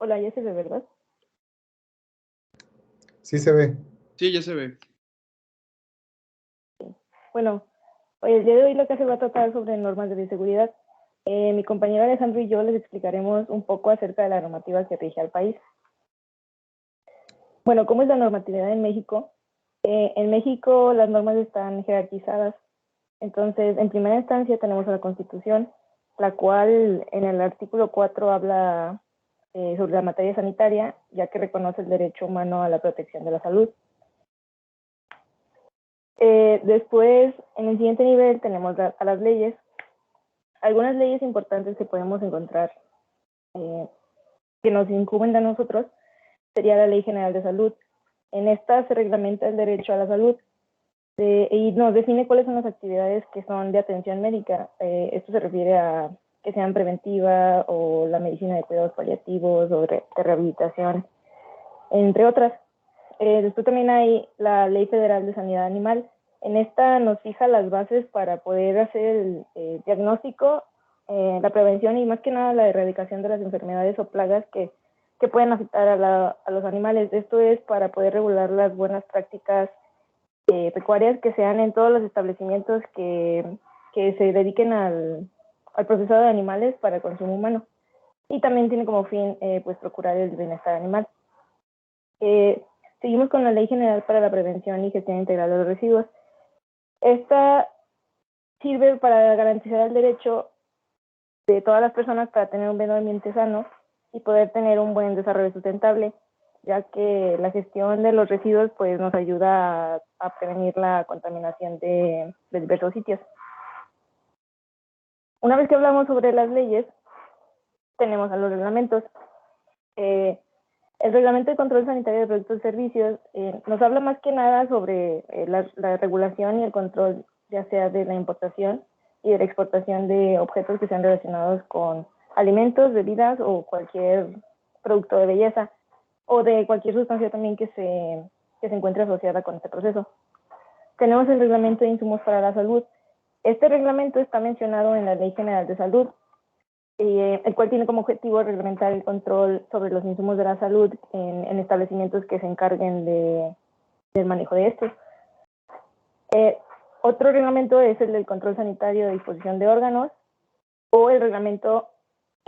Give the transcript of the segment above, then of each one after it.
Hola, ya se ve, ¿verdad? Sí se ve. Sí, ya se ve. Bueno, el día de hoy lo que se va a tratar sobre normas de bioseguridad. Mi compañero Alejandro y yo les explicaremos un poco acerca de la normativa que rige al país. Bueno, ¿cómo es la normatividad en México? En México las normas están jerarquizadas. Entonces, en primera instancia tenemos a la Constitución, la cual en el artículo 4 habla sobre la materia sanitaria, ya que reconoce el derecho humano a la protección de la salud. Después, en el siguiente nivel, tenemos a las leyes. Algunas leyes importantes que podemos encontrar que nos incumben a nosotros sería la Ley General de Salud. En esta se reglamenta el derecho a la salud y nos define cuáles son las actividades que son de atención médica. Esto se refiere a que sean preventiva o la medicina de cuidados paliativos o de rehabilitación, entre otras. Después también hay la Ley Federal de Sanidad Animal. En esta nos fija las bases para poder hacer el diagnóstico, la prevención y más que nada la erradicación de las enfermedades o plagas que pueden afectar a los animales. Esto es para poder regular las buenas prácticas pecuarias que sean en todos los establecimientos que se dediquen al procesado de animales para el consumo humano. Y también tiene como fin pues procurar el bienestar animal. Seguimos con la Ley General para la Prevención y Gestión Integral de los Residuos. Esta sirve para garantizar el derecho de todas las personas para tener un medio ambiente sano y poder tener un buen desarrollo sustentable, ya que la gestión de los residuos pues, nos ayuda a prevenir la contaminación de diversos sitios. Una vez que hablamos sobre las leyes, tenemos a los reglamentos. El Reglamento de Control Sanitario de Productos y Servicios nos habla más que nada sobre la regulación y el control, ya sea de la importación y de la exportación de objetos que sean relacionados con alimentos, bebidas o cualquier producto de belleza o de cualquier sustancia también que se encuentre asociada con este proceso. Tenemos el Reglamento de Insumos para la Salud. Este reglamento está mencionado en la Ley General de Salud, el cual tiene como objetivo reglamentar el control sobre los insumos de la salud en establecimientos que se encarguen del manejo de estos. Otro reglamento es el del control sanitario de disposición de órganos o el reglamento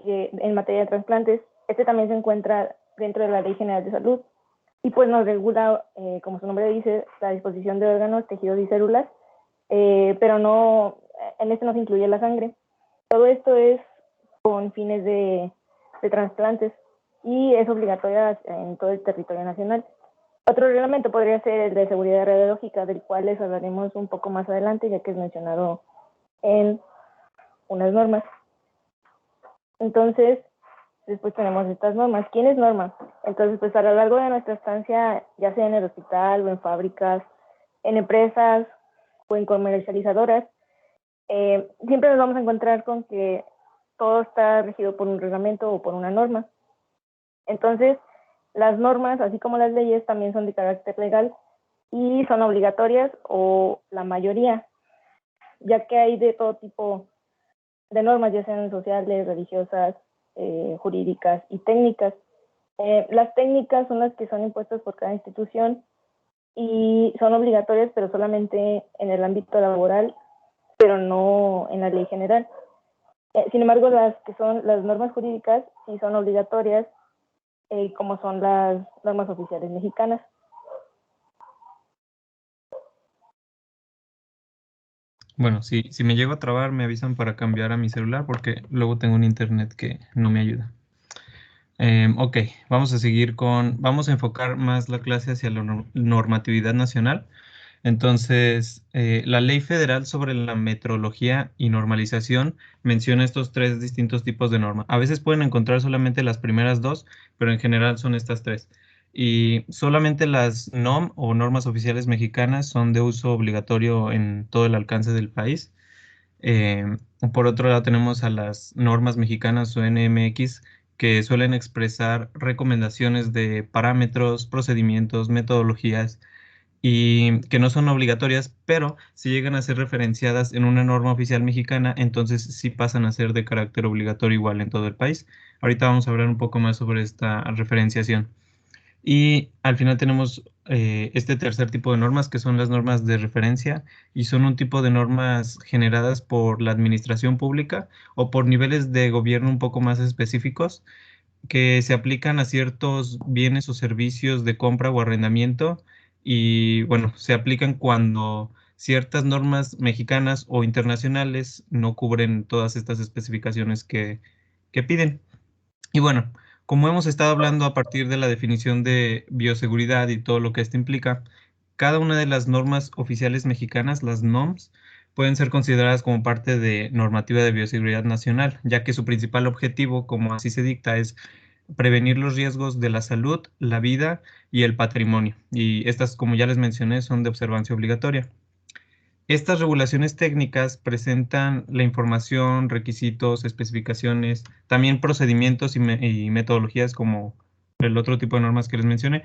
en materia de trasplantes. Este también se encuentra dentro de la Ley General de Salud y pues nos regula, como su nombre dice, la disposición de órganos, tejidos y células, pero no, en este no se incluye la sangre. Todo esto es con fines de trasplantes y es obligatoria en todo el territorio nacional. Otro reglamento podría ser el de seguridad radiológica, del cual les hablaremos un poco más adelante, ya que es mencionado en unas normas. Entonces, después tenemos estas normas. ¿Quiénes norman? Entonces, pues a lo largo de nuestra estancia, ya sea en el hospital o en fábricas, en empresas o en comercializadoras, siempre nos vamos a encontrar con que todo está regido por un reglamento o por una norma. Entonces, las normas, así como las leyes, también son de carácter legal y son obligatorias o la mayoría, ya que hay de todo tipo de normas, ya sean sociales, religiosas, jurídicas y técnicas. Las técnicas son las que son impuestas por cada institución y son obligatorias, pero solamente en el ámbito laboral, pero no en la ley general. Sin embargo, las que son las normas jurídicas sí son obligatorias, como son las normas oficiales mexicanas. Bueno, si me llego a trabar, me avisan para cambiar a mi celular porque luego tengo un internet que no me ayuda. Ok, vamos a seguir vamos a enfocar más la clase hacia la normatividad nacional. Entonces, la Ley Federal sobre la Metrología y Normalización menciona estos tres distintos tipos de norma. A veces pueden encontrar solamente las primeras dos, pero en general son estas tres. Y solamente las NOM o normas oficiales mexicanas son de uso obligatorio en todo el alcance del país. Eh, por otro lado tenemos a las normas mexicanas o NMX que suelen expresar recomendaciones de parámetros, procedimientos, metodologías y que no son obligatorias, pero si llegan a ser referenciadas en una norma oficial mexicana, entonces sí pasan a ser de carácter obligatorio igual en todo el país. Ahorita vamos a hablar un poco más sobre esta referenciación. Y al final tenemos este tercer tipo de normas, que son las normas de referencia, y son un tipo de normas generadas por la administración pública o por niveles de gobierno un poco más específicos, que se aplican a ciertos bienes o servicios de compra o arrendamiento, y bueno, se aplican cuando ciertas normas mexicanas o internacionales no cubren todas estas especificaciones que piden. Y bueno, como hemos estado hablando a partir de la definición de bioseguridad y todo lo que esto implica, cada una de las normas oficiales mexicanas, las NOMS, pueden ser consideradas como parte de normativa de bioseguridad nacional, ya que su principal objetivo, como así se dicta, es prevenir los riesgos de la salud, la vida y el patrimonio. Y estas, como ya les mencioné, son de observancia obligatoria. Estas regulaciones técnicas presentan la información, requisitos, especificaciones, también procedimientos y metodologías como el otro tipo de normas que les mencioné,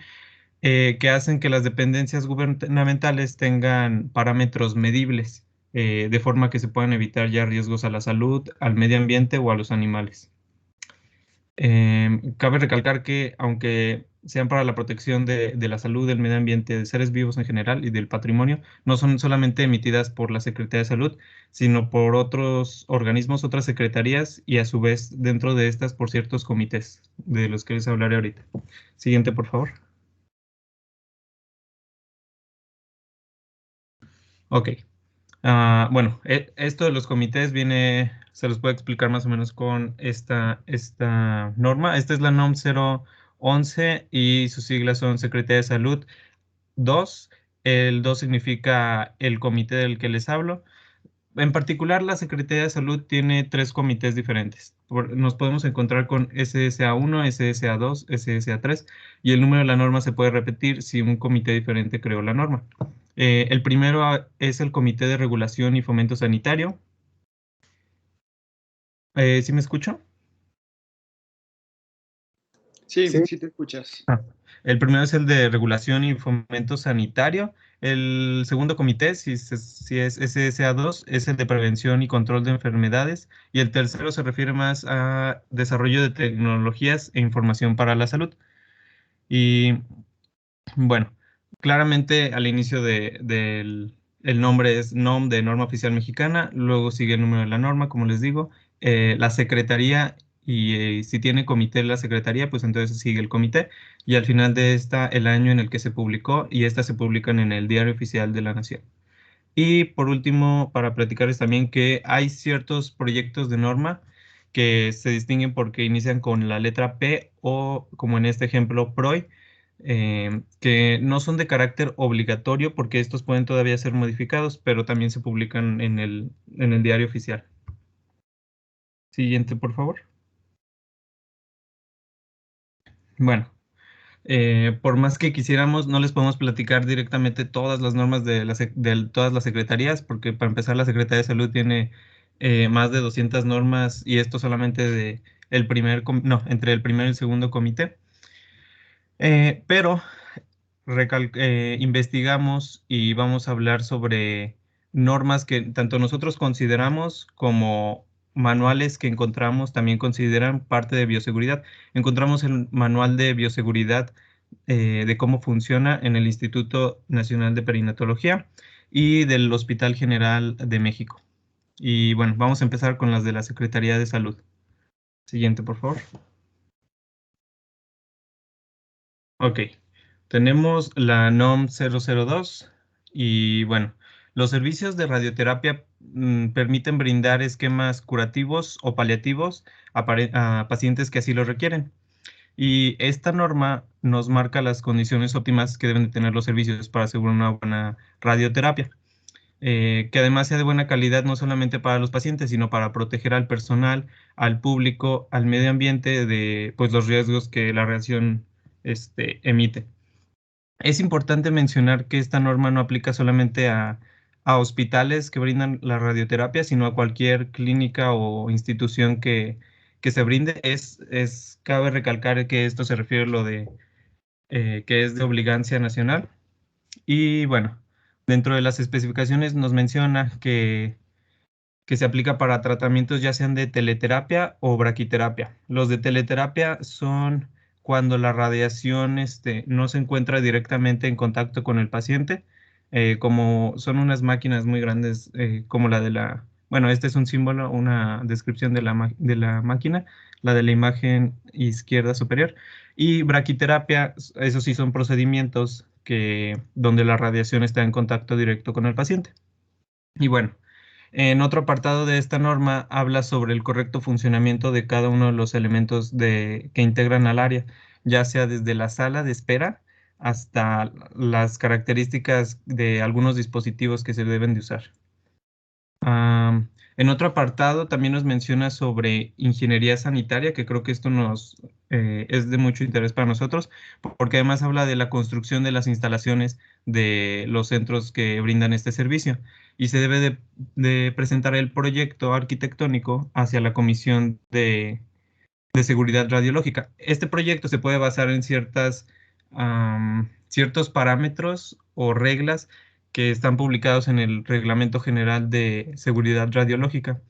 que hacen que las dependencias gubernamentales tengan parámetros medibles, de forma que se puedan evitar ya riesgos a la salud, al medio ambiente o a los animales. Cabe recalcar que aunque sean para la protección de la salud, del medio ambiente, de seres vivos en general y del patrimonio, no son solamente emitidas por la Secretaría de Salud, sino por otros organismos, otras secretarías y a su vez dentro de estas por ciertos comités de los que les hablaré ahorita. Siguiente, por favor. Ok. Bueno, esto de los comités viene, se los puedo explicar más o menos con esta norma. Esta es la NOM 011 y sus siglas son Secretaría de Salud 2. El 2 significa el comité del que les hablo. En particular, la Secretaría de Salud tiene tres comités diferentes. Nos podemos encontrar con SSA1, SSA2, SSA3 y el número de la norma se puede repetir si un comité diferente creó la norma. El primero es el Comité de Regulación y Fomento Sanitario. ¿Sí me escucho? Sí, sí te escuchas. El primero es el de Regulación y Fomento Sanitario. El segundo comité, si es SSA2, es el de Prevención y Control de Enfermedades. Y el tercero se refiere más a desarrollo de tecnologías e información para la salud. Y bueno, claramente al inicio del el nombre es NOM de Norma Oficial Mexicana, luego sigue el número de la norma, como les digo, la secretaría y si tiene comité la secretaría, pues entonces sigue el comité y al final de esta el año en el que se publicó y estas se publican en el Diario Oficial de la Nación. Y por último, para platicarles también que hay ciertos proyectos de norma que se distinguen porque inician con la letra P o, como en este ejemplo, PROI, que no son de carácter obligatorio porque estos pueden todavía ser modificados, pero también se publican en el diario oficial. Siguiente, por favor. Bueno, por más que quisiéramos, no les podemos platicar directamente todas las normas de todas las secretarías, porque para empezar la Secretaría de Salud tiene más de 200 normas y esto solamente de no, entre el primer y el segundo comité. Pero investigamos y vamos a hablar sobre normas que tanto nosotros consideramos como manuales que encontramos también consideran parte de bioseguridad. Encontramos el manual de bioseguridad de cómo funciona en el Instituto Nacional de Perinatología y del Hospital General de México. Y bueno, vamos a empezar con las de la Secretaría de Salud. Siguiente, por favor. Ok, tenemos la NOM 002 y bueno, los servicios de radioterapia permiten brindar esquemas curativos o paliativos a pacientes que así lo requieren. Y esta norma nos marca las condiciones óptimas que deben de tener los servicios para asegurar una buena radioterapia, que además sea de buena calidad no solamente para los pacientes, sino para proteger al personal, al público, al medio ambiente de pues, los riesgos que la radiación emite. Es importante mencionar que esta norma no aplica solamente a hospitales que brindan la radioterapia, sino a cualquier clínica o institución que se brinde. Cabe recalcar que esto se refiere a lo de que es de obligancia nacional. Y bueno, dentro de las especificaciones nos menciona que se aplica para tratamientos ya sean de teleterapia o braquiterapia. Los de teleterapia son cuando la radiación no se encuentra directamente en contacto con el paciente, como son unas máquinas muy grandes como la de la, bueno, este es un símbolo, una descripción de de la máquina, la de la imagen izquierda superior, y braquiterapia, esos sí son procedimientos donde la radiación está en contacto directo con el paciente. Y bueno, en otro apartado de esta norma habla sobre el correcto funcionamiento de cada uno de los elementos que integran al área, ya sea desde la sala de espera hasta las características de algunos dispositivos que se deben de usar. En otro apartado también nos menciona sobre ingeniería sanitaria, que creo que esto es de mucho interés para nosotros, porque además habla de la construcción de las instalaciones de los centros que brindan este servicio y se debe de presentar el proyecto arquitectónico hacia la Comisión de Seguridad Radiológica. Este proyecto se puede basar en ciertos parámetros o reglas que están publicados en el Reglamento General de Seguridad Radiológica.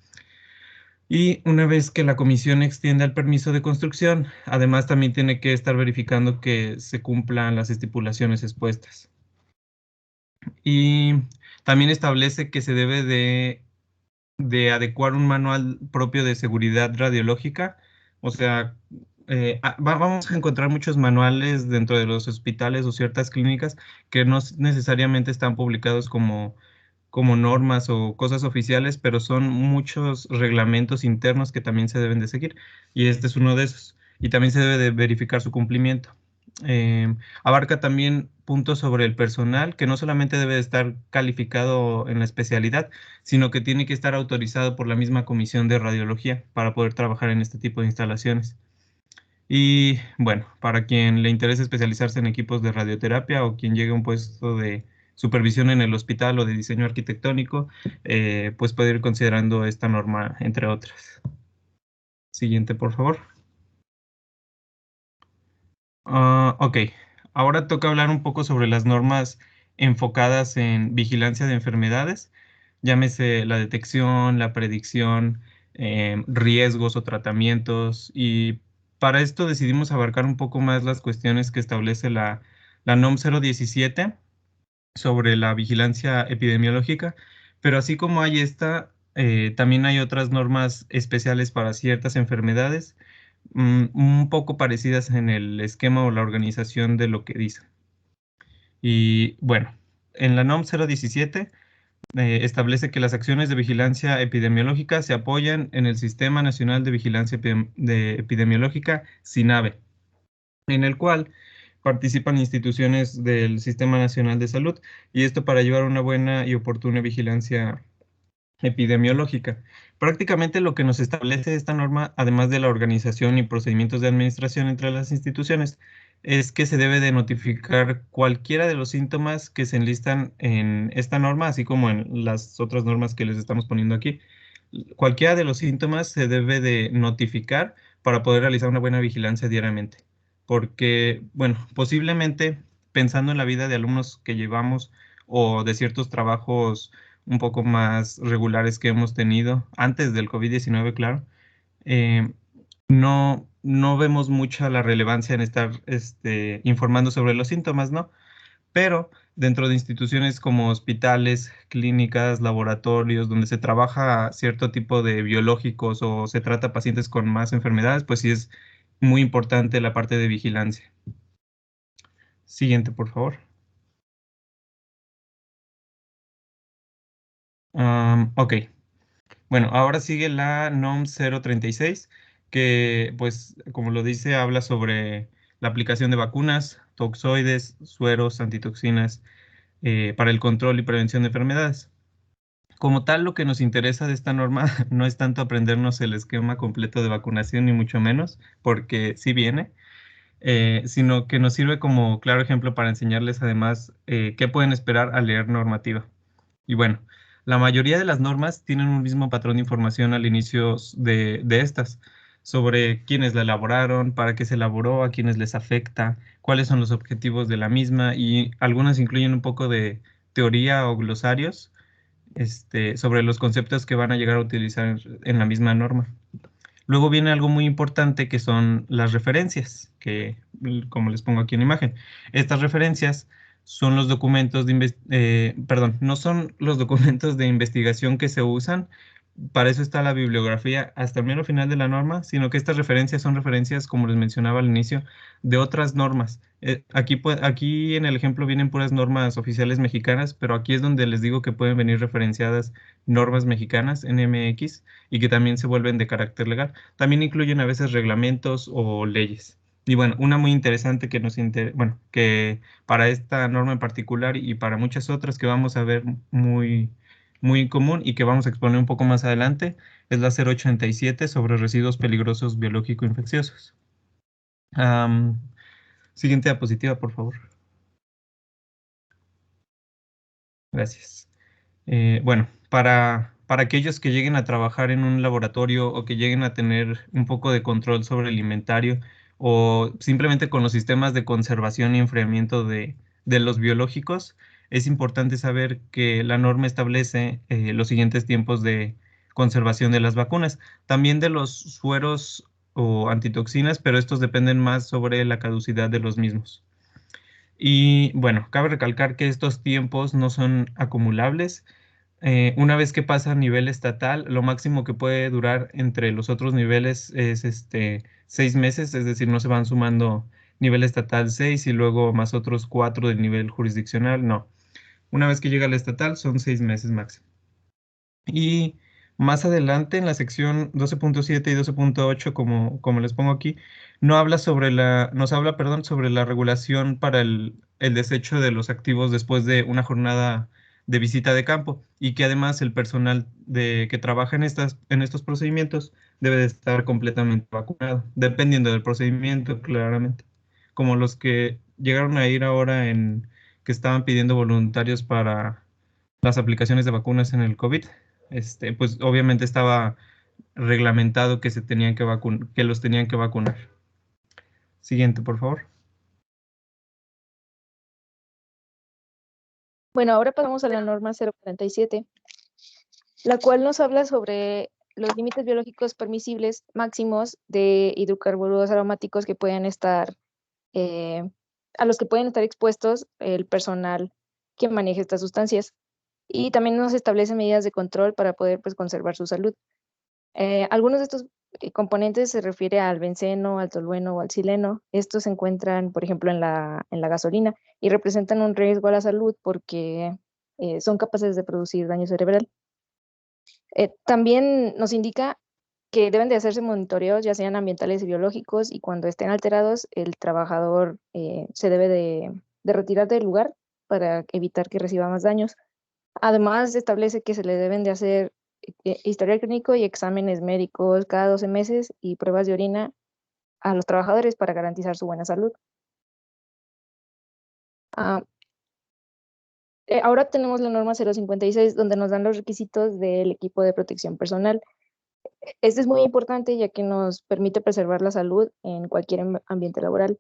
Y una vez que la comisión extienda el permiso de construcción, además también tiene que estar verificando que se cumplan las estipulaciones expuestas. Y también establece que se debe de adecuar un manual propio de seguridad radiológica. O sea, vamos a encontrar muchos manuales dentro de los hospitales o ciertas clínicas que no necesariamente están publicados como normas o cosas oficiales, pero son muchos reglamentos internos que también se deben de seguir. Y este es uno de esos. Y también se debe de verificar su cumplimiento. Abarca también puntos sobre el personal, que no solamente debe de estar calificado en la especialidad, sino que tiene que estar autorizado por la misma comisión de radiología para poder trabajar en este tipo de instalaciones. Y bueno, para quien le interese especializarse en equipos de radioterapia o quien llegue a un puesto de supervisión en el hospital o de diseño arquitectónico, pues puede ir considerando esta norma, entre otras. Siguiente, por favor. Ok, ahora toca hablar un poco sobre las normas enfocadas en vigilancia de enfermedades, llámese la detección, la predicción, riesgos o tratamientos. Y para esto decidimos abarcar un poco más las cuestiones que establece la NOM 017 sobre la vigilancia epidemiológica, pero así como hay esta, también hay otras normas especiales para ciertas enfermedades, un poco parecidas en el esquema o la organización de lo que dicen. Y bueno, en la NOM 017 establece que las acciones de vigilancia epidemiológica se apoyan en el Sistema Nacional de Vigilancia Epidemiológica, SINAVE, en el cual participan instituciones del Sistema Nacional de Salud, y esto para llevar una buena y oportuna vigilancia epidemiológica. Prácticamente lo que nos establece esta norma, además de la organización y procedimientos de administración entre las instituciones, es que se debe de notificar cualquiera de los síntomas que se enlistan en esta norma, así como en las otras normas que les estamos poniendo aquí. Cualquiera de los síntomas se debe de notificar para poder realizar una buena vigilancia diariamente. Porque, bueno, posiblemente pensando en la vida de alumnos que llevamos o de ciertos trabajos un poco más regulares que hemos tenido antes del COVID-19, claro, eh, no vemos mucha la relevancia en estar informando sobre los síntomas, ¿no? Pero dentro de instituciones como hospitales, clínicas, laboratorios, donde se trabaja cierto tipo de biológicos o se trata pacientes con más enfermedades, pues sí es muy importante la parte de vigilancia. Siguiente, por favor. Ok. Bueno, ahora sigue la NOM 036, que pues como lo dice, habla sobre la aplicación de vacunas, toxoides, sueros, antitoxinas para el control y prevención de enfermedades. Como tal, lo que nos interesa de esta norma no es tanto aprendernos el esquema completo de vacunación, ni mucho menos, porque sí viene, sino que nos sirve como claro ejemplo para enseñarles además qué pueden esperar al leer normativa. Y bueno, la mayoría de las normas tienen un mismo patrón de información al inicio de estas. sobre quiénes la elaboraron, para qué se elaboró, a quiénes les afecta, cuáles son los objetivos de la misma, y algunas incluyen un poco de teoría o glosarios sobre los conceptos que van a llegar a utilizar en la misma norma. Luego viene algo muy importante que son las referencias, que como les pongo aquí en imagen. Estas referencias son los documentos perdón, no son los documentos de investigación que se usan, para eso está la bibliografía hasta el mero final de la norma, sino que estas referencias son referencias, como les mencionaba al inicio, de otras normas. Aquí en el ejemplo vienen puras normas oficiales mexicanas, pero aquí es donde les digo que pueden venir referenciadas normas mexicanas, NMX, y que también se vuelven de carácter legal. También incluyen a veces reglamentos o leyes. Y bueno, una muy interesante que para esta norma en particular y para muchas otras que vamos a ver muy común y que vamos a exponer un poco más adelante, es la 087 sobre residuos peligrosos biológico-infecciosos. Siguiente diapositiva, por favor. Gracias. Bueno, para aquellos que lleguen a trabajar en un laboratorio o que lleguen a tener un poco de control sobre el inventario o simplemente con los sistemas de conservación y enfriamiento de los biológicos, es importante saber que la norma establece los siguientes tiempos de conservación de las vacunas, también de los sueros o antitoxinas, pero estos dependen más sobre la caducidad de los mismos. Y bueno, cabe recalcar que estos tiempos no son acumulables. Una vez que pasa a nivel estatal, lo máximo que puede durar entre los otros niveles es 6 meses, es decir, no se van sumando nivel estatal 6 y luego más otros 4 del nivel jurisdiccional, no. Una vez que llega al estatal son 6 meses máximo. Y más adelante en la sección 12.7 y 12.8, como les pongo aquí, nos habla, perdón, sobre la regulación para el desecho de los activos después de una jornada de visita de campo y que además el personal que trabaja en estos procedimientos debe de estar completamente vacunado, dependiendo del procedimiento, claramente. Como los que llegaron a ir ahora que estaban pidiendo voluntarios para las aplicaciones de vacunas en el COVID, pues obviamente estaba reglamentado que que los tenían que vacunar. Siguiente, por favor. Bueno, ahora pasamos a la norma 047, la cual nos habla sobre los límites biológicos permisibles máximos de hidrocarburos aromáticos que pueden estar, a los que pueden estar expuestos el personal que maneje estas sustancias. Y también nos establece medidas de control para poder, pues, conservar su salud. Algunos de estos componentes se refiere al benceno, al tolueno o al xileno. Estos se encuentran, por ejemplo, en la gasolina y representan un riesgo a la salud porque son capaces de producir daño cerebral. También nos indica que deben de hacerse monitoreos, ya sean ambientales y biológicos, y cuando estén alterados, el trabajador se debe de retirar del lugar para evitar que reciba más daños. Además, establece que se le deben de hacer historial clínico y exámenes médicos cada 12 meses y pruebas de orina a los trabajadores para garantizar su buena salud. Ah, ahora tenemos la norma 056, donde nos dan los requisitos del equipo de protección personal. Este es muy importante ya que nos permite preservar la salud en cualquier ambiente laboral.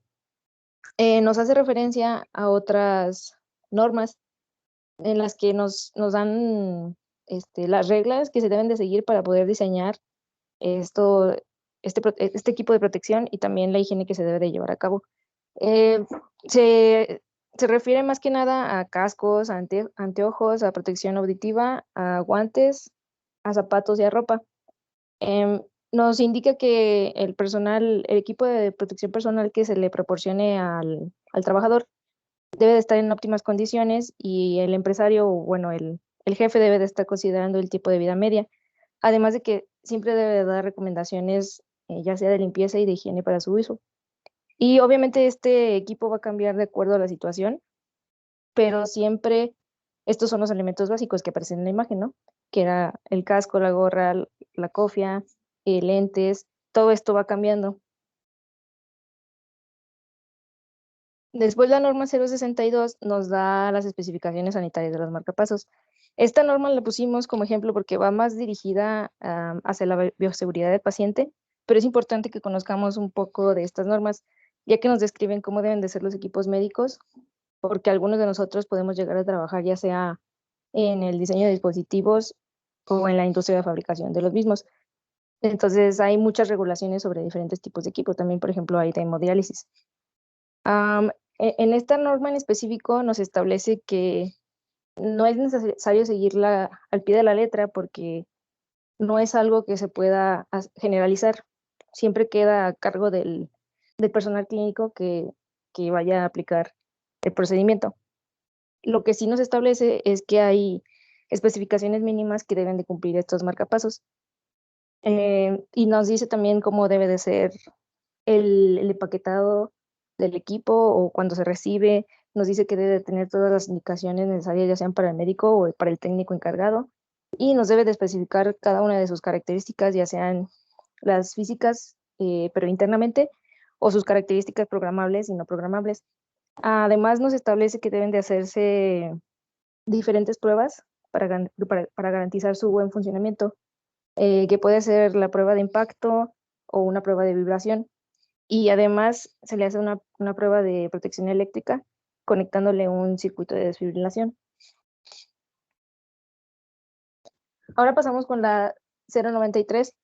Nos hace referencia a otras normas en las que nos dan las reglas que se deben de seguir para poder diseñar esto, este equipo de protección y también la higiene que se debe de llevar a cabo. Eh, se, se refiere más que nada a cascos, a anteojos, a protección auditiva, a guantes, a zapatos y a ropa. Nos indica que el equipo de protección personal que se le proporcione al trabajador debe de estar en óptimas condiciones y el empresario, bueno, el jefe debe de estar considerando el tipo de vida media. Además de que siempre debe de dar recomendaciones, ya sea de limpieza y de higiene para su uso. Y obviamente este equipo va a cambiar de acuerdo a la situación, pero siempre estos son los elementos básicos que aparecen en la imagen, ¿no? Que era el casco, la gorra, la cofia, lentes, todo esto va cambiando. Después la norma 062 nos da las especificaciones sanitarias de los marcapasos. Esta norma la pusimos como ejemplo porque va más dirigida hacia la bioseguridad del paciente, pero es importante que conozcamos un poco de estas normas, ya que nos describen cómo deben de ser los equipos médicos, porque algunos de nosotros podemos llegar a trabajar ya sea en el diseño de dispositivos o en la industria de fabricación de los mismos. Entonces hay muchas regulaciones sobre diferentes tipos de equipos. También, por ejemplo, hay de hemodiálisis. En esta norma en específico nos establece que no es necesario seguirla al pie de la letra porque no es algo que se pueda generalizar. Siempre queda a cargo del personal clínico que vaya a aplicar el procedimiento. Lo que sí nos establece es que hay especificaciones mínimas que deben de cumplir estos marcapasos. Y nos dice también cómo debe de ser el empaquetado del equipo o cuando se recibe. Nos dice que debe de tener todas las indicaciones necesarias, ya sean para el médico o para el técnico encargado. Y nos debe de especificar cada una de sus características, ya sean las físicas, pero internamente, o sus características programables y no programables. Además, nos establece que deben de hacerse diferentes pruebas para garantizar su buen funcionamiento, que puede ser la prueba de impacto o una prueba de vibración. Y además se le hace una prueba de protección eléctrica conectándole un circuito de desfibrilación. Ahora pasamos con la 093,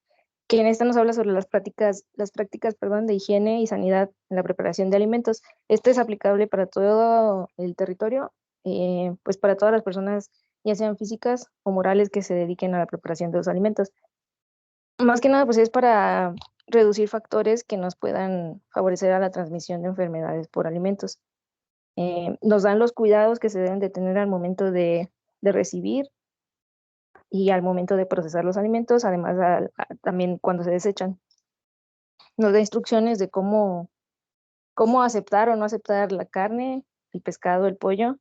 que en esta nos habla sobre las prácticas de higiene y sanidad en la preparación de alimentos. Este es aplicable para todo el territorio, pues para todas las personas, ya sean físicas o morales, que se dediquen a la preparación de los alimentos. Más que nada, pues es para reducir factores que nos puedan favorecer a la transmisión de enfermedades por alimentos. Nos dan los cuidados que se deben de tener al momento de recibir y al momento de procesar los alimentos, además también cuando se desechan. Nos da instrucciones de cómo aceptar o no aceptar la carne, el pescado, el pollo,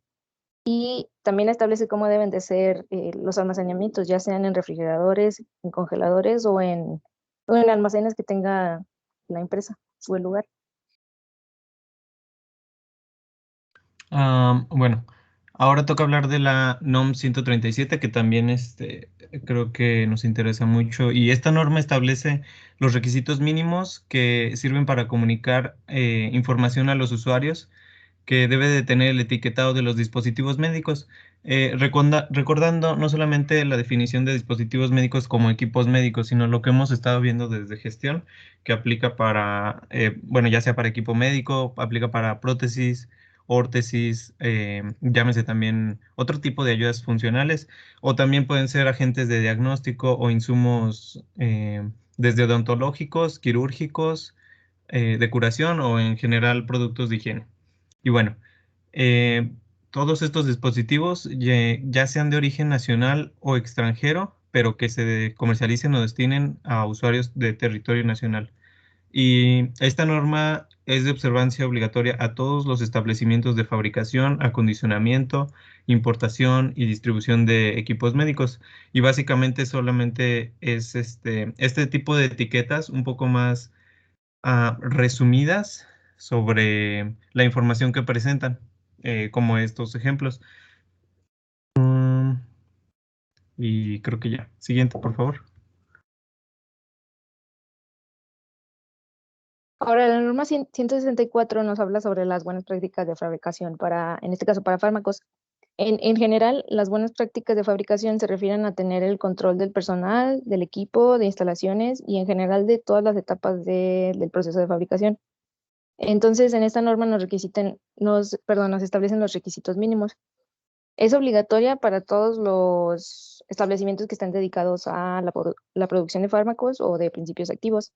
y también establece cómo deben de ser los almacenamientos, ya sean en refrigeradores, en congeladores o en almacenes que tenga la empresa o el lugar. Bueno, ahora toca hablar de la NOM 137, que también creo que nos interesa mucho. Y esta norma establece los requisitos mínimos que sirven para comunicar información a los usuarios, que debe de tener el etiquetado de los dispositivos médicos, recordando no solamente la definición de dispositivos médicos como equipos médicos, sino lo que hemos estado viendo desde gestión, que aplica para, bueno, ya sea para equipo médico, aplica para prótesis, órtesis, llámese también otro tipo de ayudas funcionales, o también pueden ser agentes de diagnóstico o insumos desde odontológicos, quirúrgicos, de curación o en general productos de higiene. Y bueno, eh, todos estos dispositivos, ya sean de origen nacional o extranjero, pero que se comercialicen o destinen a usuarios de territorio nacional. Y esta norma es de observancia obligatoria a todos los establecimientos de fabricación, acondicionamiento, importación y distribución de equipos médicos. Y básicamente solamente es este tipo de etiquetas un poco más resumidas sobre la información que presentan, como estos ejemplos. Y creo que ya. Siguiente, por favor. Ahora, la norma 164 nos habla sobre las buenas prácticas de fabricación en este caso, para fármacos. En general, las buenas prácticas de fabricación se refieren a tener el control del personal, del equipo, de instalaciones y en general de todas las etapas del proceso de fabricación. Entonces, en esta norma nos establecen los requisitos mínimos. Es obligatoria para todos los establecimientos que están dedicados a la producción de fármacos o de principios activos.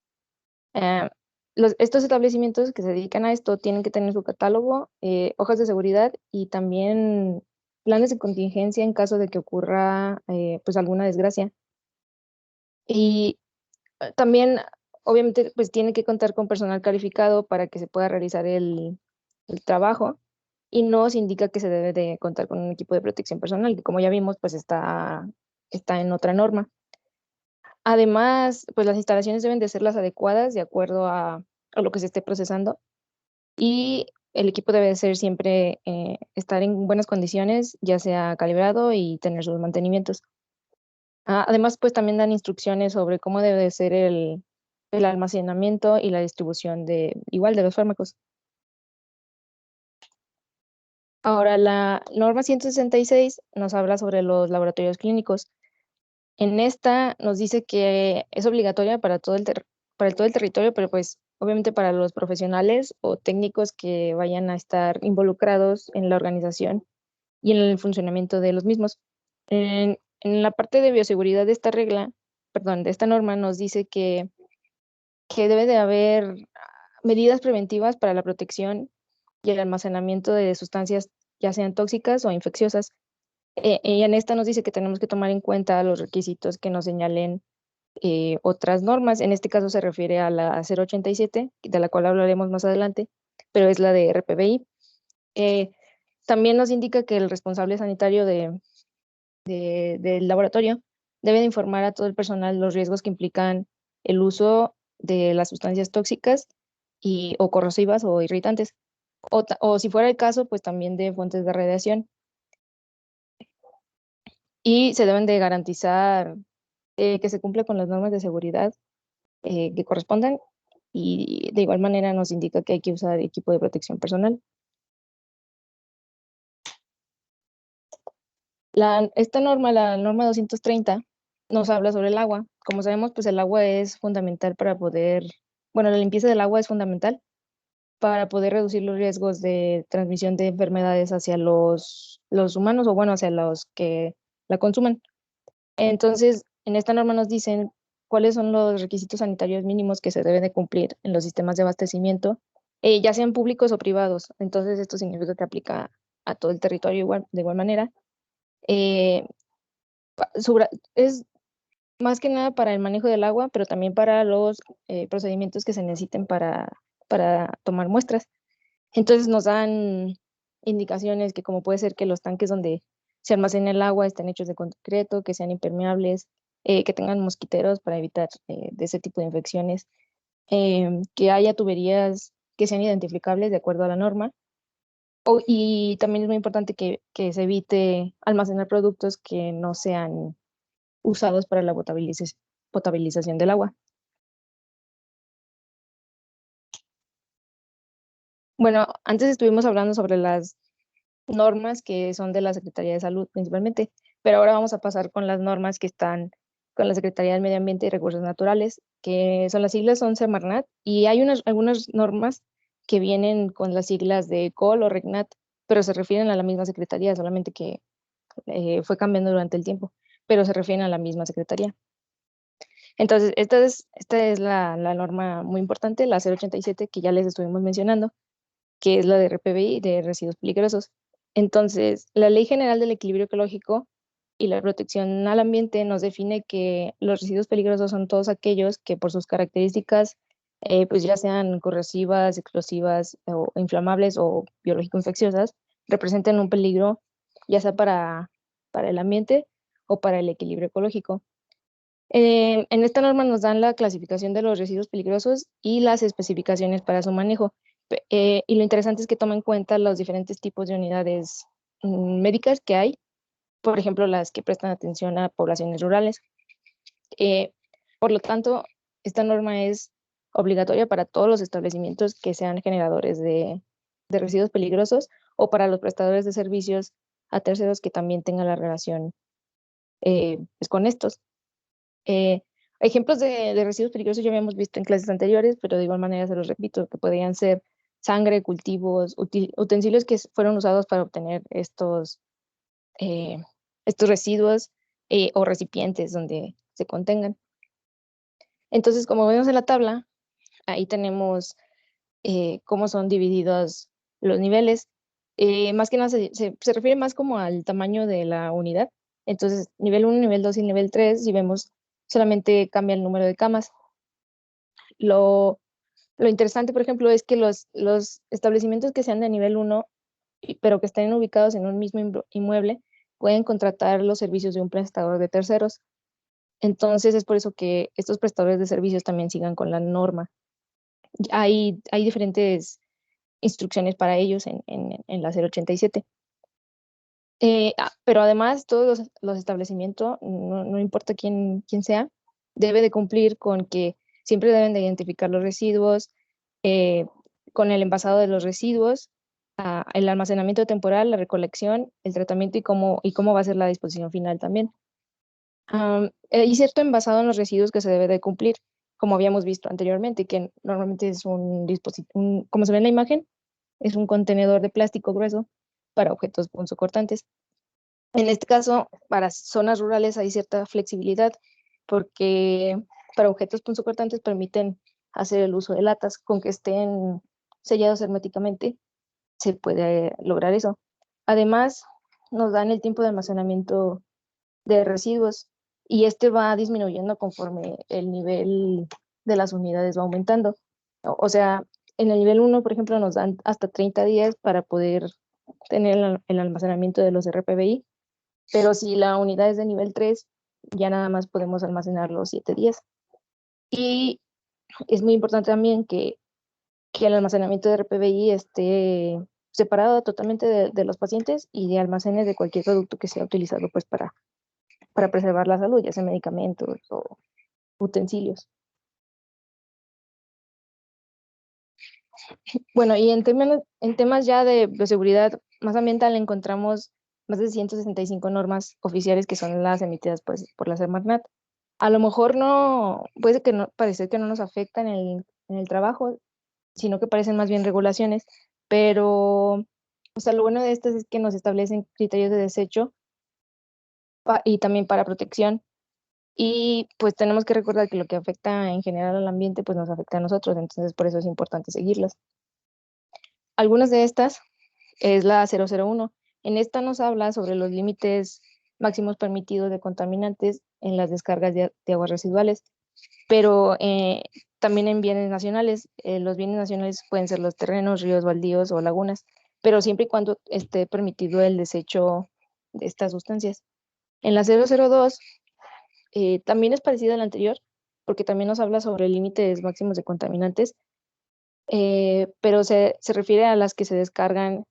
Eh, estos establecimientos que se dedican a esto tienen que tener su catálogo, hojas de seguridad y también planes de contingencia en caso de que ocurra pues alguna desgracia. Y también, obviamente, pues tiene que contar con personal calificado para que se pueda realizar el trabajo, y no se indica que se debe de contar con un equipo de protección personal, que como ya vimos, pues está en otra norma. Además, pues las instalaciones deben de ser las adecuadas de acuerdo a lo que se esté procesando, y el equipo debe de ser siempre estar en buenas condiciones, ya sea calibrado y tener sus mantenimientos. Además, pues también dan instrucciones sobre cómo debe de ser el almacenamiento y la distribución de los fármacos. Ahora, la norma 166 nos habla sobre los laboratorios clínicos. En esta nos dice que es obligatoria para todo todo el territorio, pero pues obviamente para los profesionales o técnicos que vayan a estar involucrados en la organización y en el funcionamiento de los mismos. En la parte de bioseguridad de esta regla, perdón, de esta norma nos dice que debe de haber medidas preventivas para la protección y el almacenamiento de sustancias ya sean tóxicas o infecciosas. Y en esta nos dice que tenemos que tomar en cuenta los requisitos que nos señalen otras normas. En este caso se refiere a la 087, de la cual hablaremos más adelante, pero es la de RPBI. También nos indica que el responsable sanitario del laboratorio debe de informar a todo el personal los riesgos que implican el uso de las sustancias tóxicas o corrosivas o irritantes, o si fuera el caso, pues también de fuentes de radiación. Y se deben de garantizar que se cumple con las normas de seguridad que correspondan, y de igual manera nos indica que hay que usar equipo de protección personal. Esta norma, la norma 230, nos habla sobre el agua. Como sabemos, pues el agua es fundamental para poder, bueno, la limpieza del agua es fundamental para poder reducir los riesgos de transmisión de enfermedades hacia los humanos o bueno, hacia los que la consuman. Entonces, en esta norma nos dicen cuáles son los requisitos sanitarios mínimos que se deben de cumplir en los sistemas de abastecimiento, ya sean públicos o privados. Entonces, esto significa que aplica a todo el territorio de igual manera. Eh, es más que nada para el manejo del agua, pero también para los procedimientos que se necesiten para tomar muestras. Entonces nos dan indicaciones que como puede ser que los tanques donde se almacena el agua estén hechos de concreto, que sean impermeables, que tengan mosquiteros para evitar de ese tipo de infecciones, que haya tuberías que sean identificables de acuerdo a la norma. Y también es muy importante que se evite almacenar productos que no sean usados para la potabilización del agua. Bueno, antes estuvimos hablando sobre las normas que son de la Secretaría de Salud principalmente, pero ahora vamos a pasar con las normas que están con la Secretaría del Medio Ambiente y Recursos Naturales, que son las siglas son Semarnat, y hay algunas normas que vienen con las siglas de COL o RECNAT, pero se refieren a la misma secretaría, solamente que fue cambiando durante el tiempo, pero se refieren a la misma secretaría. Entonces, esta es la norma muy importante, la 087, que ya les estuvimos mencionando, que es la de RPBI, de residuos peligrosos. Entonces, la Ley General del Equilibrio Ecológico y la protección al ambiente nos define que los residuos peligrosos son todos aquellos que por sus características, pues ya sean corrosivas, explosivas o inflamables o biológico-infecciosas, representan un peligro ya sea para el ambiente o para el equilibrio ecológico. En esta norma nos dan la clasificación de los residuos peligrosos y las especificaciones para su manejo. Y lo interesante es que toma en cuenta los diferentes tipos de unidades médicas que hay, por ejemplo, las que prestan atención a poblaciones rurales. Por lo tanto, esta norma es obligatoria para todos los establecimientos que sean generadores de residuos peligrosos o para los prestadores de servicios a terceros que también tengan la relación pues con estos. Ejemplos de residuos peligrosos ya habíamos visto en clases anteriores, pero de igual manera se los repito, que podrían ser sangre, cultivos, utensilios que fueron usados para obtener estos residuos o recipientes donde se contengan. Entonces, como vemos en la tabla, ahí tenemos cómo son divididos los niveles. Más que nada se refiere más como al tamaño de la unidad. Entonces, nivel 1, nivel 2 y nivel 3, si vemos, solamente cambia el número de camas. Lo interesante, por ejemplo, es que los establecimientos que sean de nivel 1, pero que estén ubicados en un mismo inmueble, pueden contratar los servicios de un prestador de terceros. Entonces, es por eso que estos prestadores de servicios también sigan con la norma. Hay diferentes instrucciones para ellos en la 087. Pero además, todos los establecimientos, no importa quién sea, debe de cumplir con que siempre deben de identificar los residuos con el envasado de los residuos, el almacenamiento temporal, la recolección, el tratamiento y cómo va a ser la disposición final también. Hay cierto envasado en los residuos que se debe de cumplir, como habíamos visto anteriormente, que normalmente es un dispositivo, como se ve en la imagen, es un contenedor de plástico grueso para objetos punzocortantes. En este caso, para zonas rurales hay cierta flexibilidad, porque para objetos punzocortantes permiten hacer el uso de latas, con que estén sellados herméticamente, se puede lograr eso. Además, nos dan el tiempo de almacenamiento de residuos y este va disminuyendo conforme el nivel de las unidades va aumentando. O sea, en el nivel 1, por ejemplo, nos dan hasta 30 días para poder tener el almacenamiento de los RPBI, pero si la unidad es de nivel 3, ya nada más podemos almacenar los 7 días. Y es muy importante también que el almacenamiento de RPBI esté separado totalmente de los pacientes y de almacenes de cualquier producto que sea utilizado pues para preservar la salud, ya sea medicamentos o utensilios. Bueno, y en temas ya de bioseguridad más ambiental encontramos más de 165 normas oficiales que son las emitidas pues, por la Semarnat. A lo mejor no, puede que no, parecer que no nos afectan en el trabajo, sino que parecen más bien regulaciones, pero o sea, lo bueno de estas es que nos establecen criterios de desecho y también para protección. Y pues tenemos que recordar que lo que afecta en general al ambiente, pues nos afecta a nosotros, entonces por eso es importante seguirlas. Algunas de estas es la 001. En esta nos habla sobre los límites máximos permitidos de contaminantes en las descargas de aguas residuales, pero también en bienes nacionales. Los bienes nacionales pueden ser los terrenos, ríos, baldíos o lagunas, pero siempre y cuando esté permitido el desecho de estas sustancias. En la 002 también es parecida a la anterior, porque también nos habla sobre límites máximos de contaminantes, pero se refiere a las que se descargan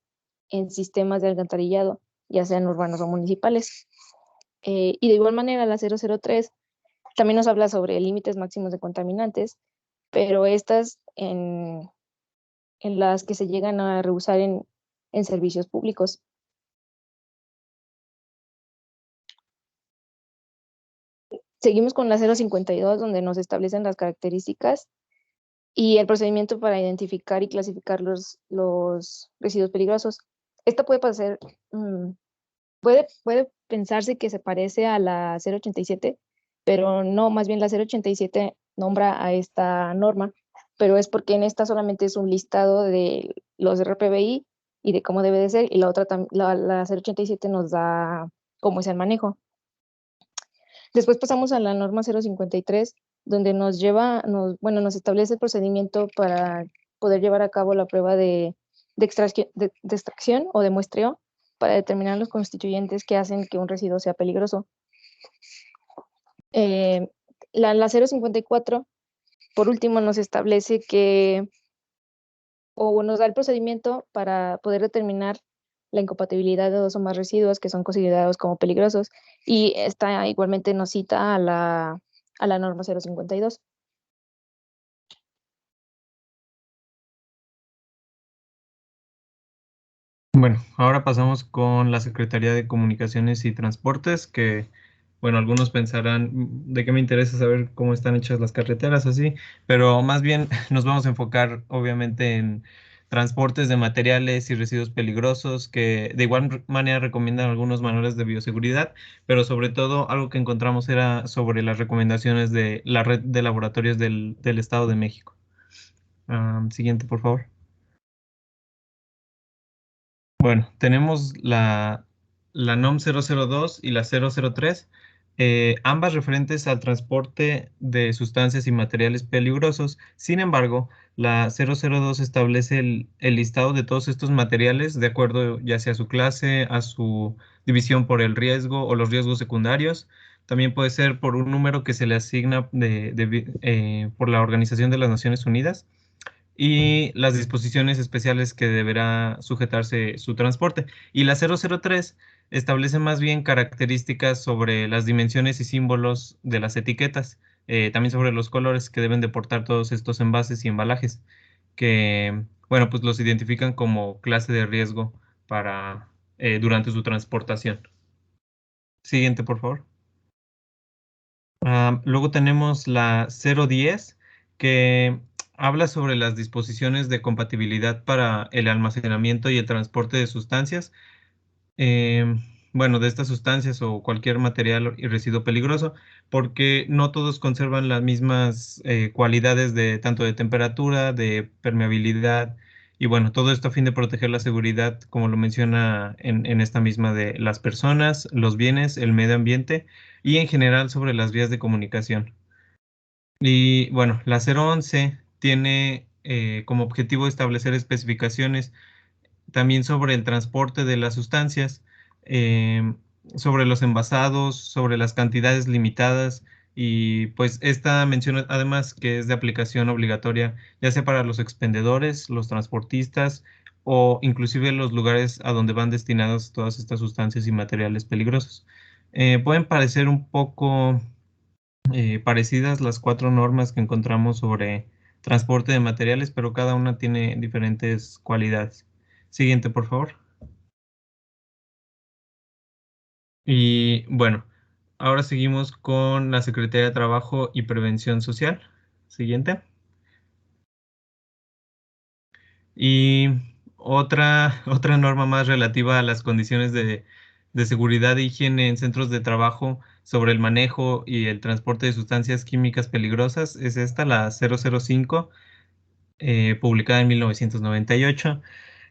en sistemas de alcantarillado, ya sean urbanos o municipales. Y de igual manera la 003 también nos habla sobre límites máximos de contaminantes, pero estas en las que se llegan a rehusar en servicios públicos. Seguimos con la 052, donde nos establecen las características y el procedimiento para identificar y clasificar los residuos peligrosos. Esta puede pasar, puede pensarse que se parece a la 087, pero no, más bien la 087 nombra a esta norma, pero es porque en esta solamente es un listado de los RPBI y de cómo debe de ser, y la otra, la 087 nos da cómo es el manejo. Después pasamos a la norma 053, donde nos establece el procedimiento para poder llevar a cabo la prueba de extracción o de muestreo para determinar los constituyentes que hacen que un residuo sea peligroso. La 054, por último, nos establece nos da el procedimiento para poder determinar la incompatibilidad de 2 o más residuos que son considerados como peligrosos, y esta igualmente nos cita a la norma 052. Bueno, ahora pasamos con la Secretaría de Comunicaciones y Transportes, que, bueno, algunos pensarán, ¿de qué me interesa saber cómo están hechas las carreteras así? Pero más bien nos vamos a enfocar, obviamente, en transportes de materiales y residuos peligrosos, que de igual manera recomiendan algunos manuales de bioseguridad, pero sobre todo algo que encontramos era sobre las recomendaciones de la red de laboratorios del Estado de México. Siguiente, por favor. Bueno, tenemos la NOM 002 y la 003, ambas referentes al transporte de sustancias y materiales peligrosos. Sin embargo, la 002 establece el listado de todos estos materiales de acuerdo ya sea a su clase, a su división por el riesgo o los riesgos secundarios. También puede ser por un número que se le asigna por la Organización de las Naciones Unidas, y las disposiciones especiales que deberá sujetarse su transporte. Y la 003 establece más bien características sobre las dimensiones y símbolos de las etiquetas. también sobre los colores que deben de portar todos estos envases y embalajes, que, bueno, pues los identifican como clase de riesgo para durante su transportación. Siguiente, por favor. Luego tenemos la 010, que habla sobre las disposiciones de compatibilidad para el almacenamiento y el transporte de sustancias. em, bueno, de estas sustancias o cualquier material y residuo peligroso, porque no todos conservan las mismas cualidades de tanto de temperatura, de permeabilidad, y bueno, todo esto a fin de proteger la seguridad, como lo menciona en esta misma de las personas, los bienes, el medio ambiente y en general sobre las vías de comunicación. Y bueno, la 011 tiene como objetivo establecer especificaciones también sobre el transporte de las sustancias, em, sobre los envasados, sobre las cantidades limitadas y pues esta menciona además que es de aplicación obligatoria ya sea para los expendedores, los transportistas o inclusive los lugares a donde van destinadas todas estas sustancias y materiales peligrosos. Pueden parecer un poco parecidas las cuatro normas que encontramos sobre transporte de materiales, pero cada una tiene diferentes cualidades. Siguiente, por favor. Y bueno, ahora seguimos con la Secretaría de Trabajo y Prevención Social. Siguiente. Y otra norma más relativa a las condiciones de seguridad e higiene en centros de trabajo sobre el manejo y el transporte de sustancias químicas peligrosas es esta, la 005, publicada en 1998,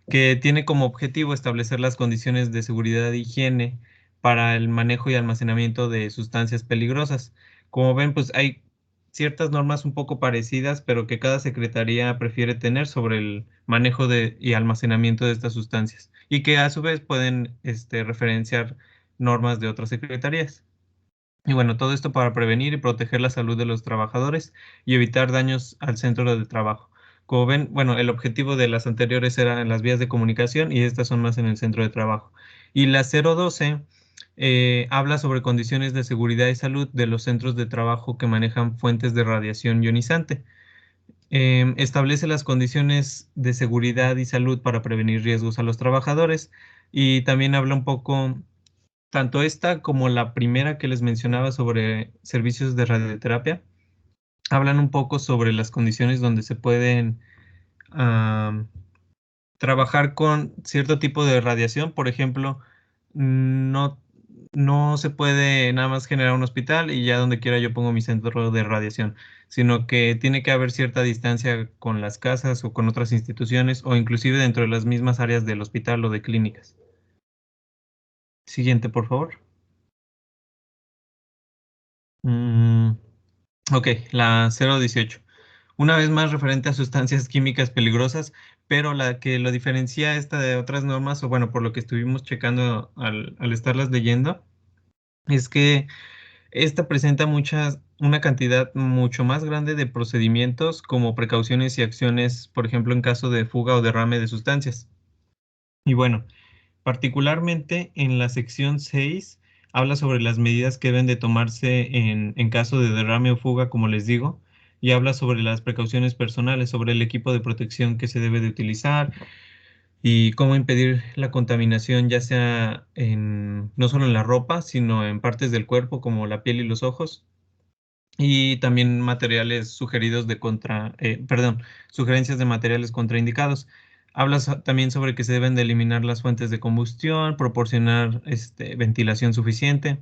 que tiene como objetivo establecer las condiciones de seguridad e higiene para el manejo y almacenamiento de sustancias peligrosas. Como ven, pues hay ciertas normas un poco parecidas, pero que cada secretaría prefiere tener sobre el manejo y almacenamiento de estas sustancias y que a su vez pueden referenciar normas de otras secretarías. Y bueno, todo esto para prevenir y proteger la salud de los trabajadores y evitar daños al centro de trabajo. Como ven, bueno, el objetivo de las anteriores eran las vías de comunicación y estas son más en el centro de trabajo. Y la 012 habla sobre condiciones de seguridad y salud de los centros de trabajo que manejan fuentes de radiación ionizante. Establece las condiciones de seguridad y salud para prevenir riesgos a los trabajadores y también habla un poco tanto esta como la primera que les mencionaba sobre servicios de radioterapia, hablan un poco sobre las condiciones donde se pueden am, trabajar con cierto tipo de radiación. Por ejemplo, no, no se puede nada más generar un hospital y ya donde quiera yo pongo mi centro de radiación, sino que tiene que haber cierta distancia con las casas o con otras instituciones o inclusive dentro de las mismas áreas del hospital o de clínicas. Siguiente, por favor. Mm, Ok, la 018. Una vez más referente a sustancias químicas peligrosas, pero la que lo diferencia esta de otras normas, o bueno, por lo que estuvimos checando al estarlas leyendo, es que esta presenta una cantidad mucho más grande de procedimientos como precauciones y acciones, por ejemplo, en caso de fuga o derrame de sustancias. Y bueno, particularmente en la sección 6 habla sobre las medidas que deben de tomarse en caso de derrame o fuga, como les digo, y habla sobre las precauciones personales, sobre el equipo de protección que se debe de utilizar y cómo impedir la contaminación, ya sea no solo en la ropa, sino en partes del cuerpo como la piel y los ojos. Y también materiales sugeridos perdón, sugerencias de materiales contraindicados. Hablas también sobre que se deben de eliminar las fuentes de combustión, proporcionar ventilación suficiente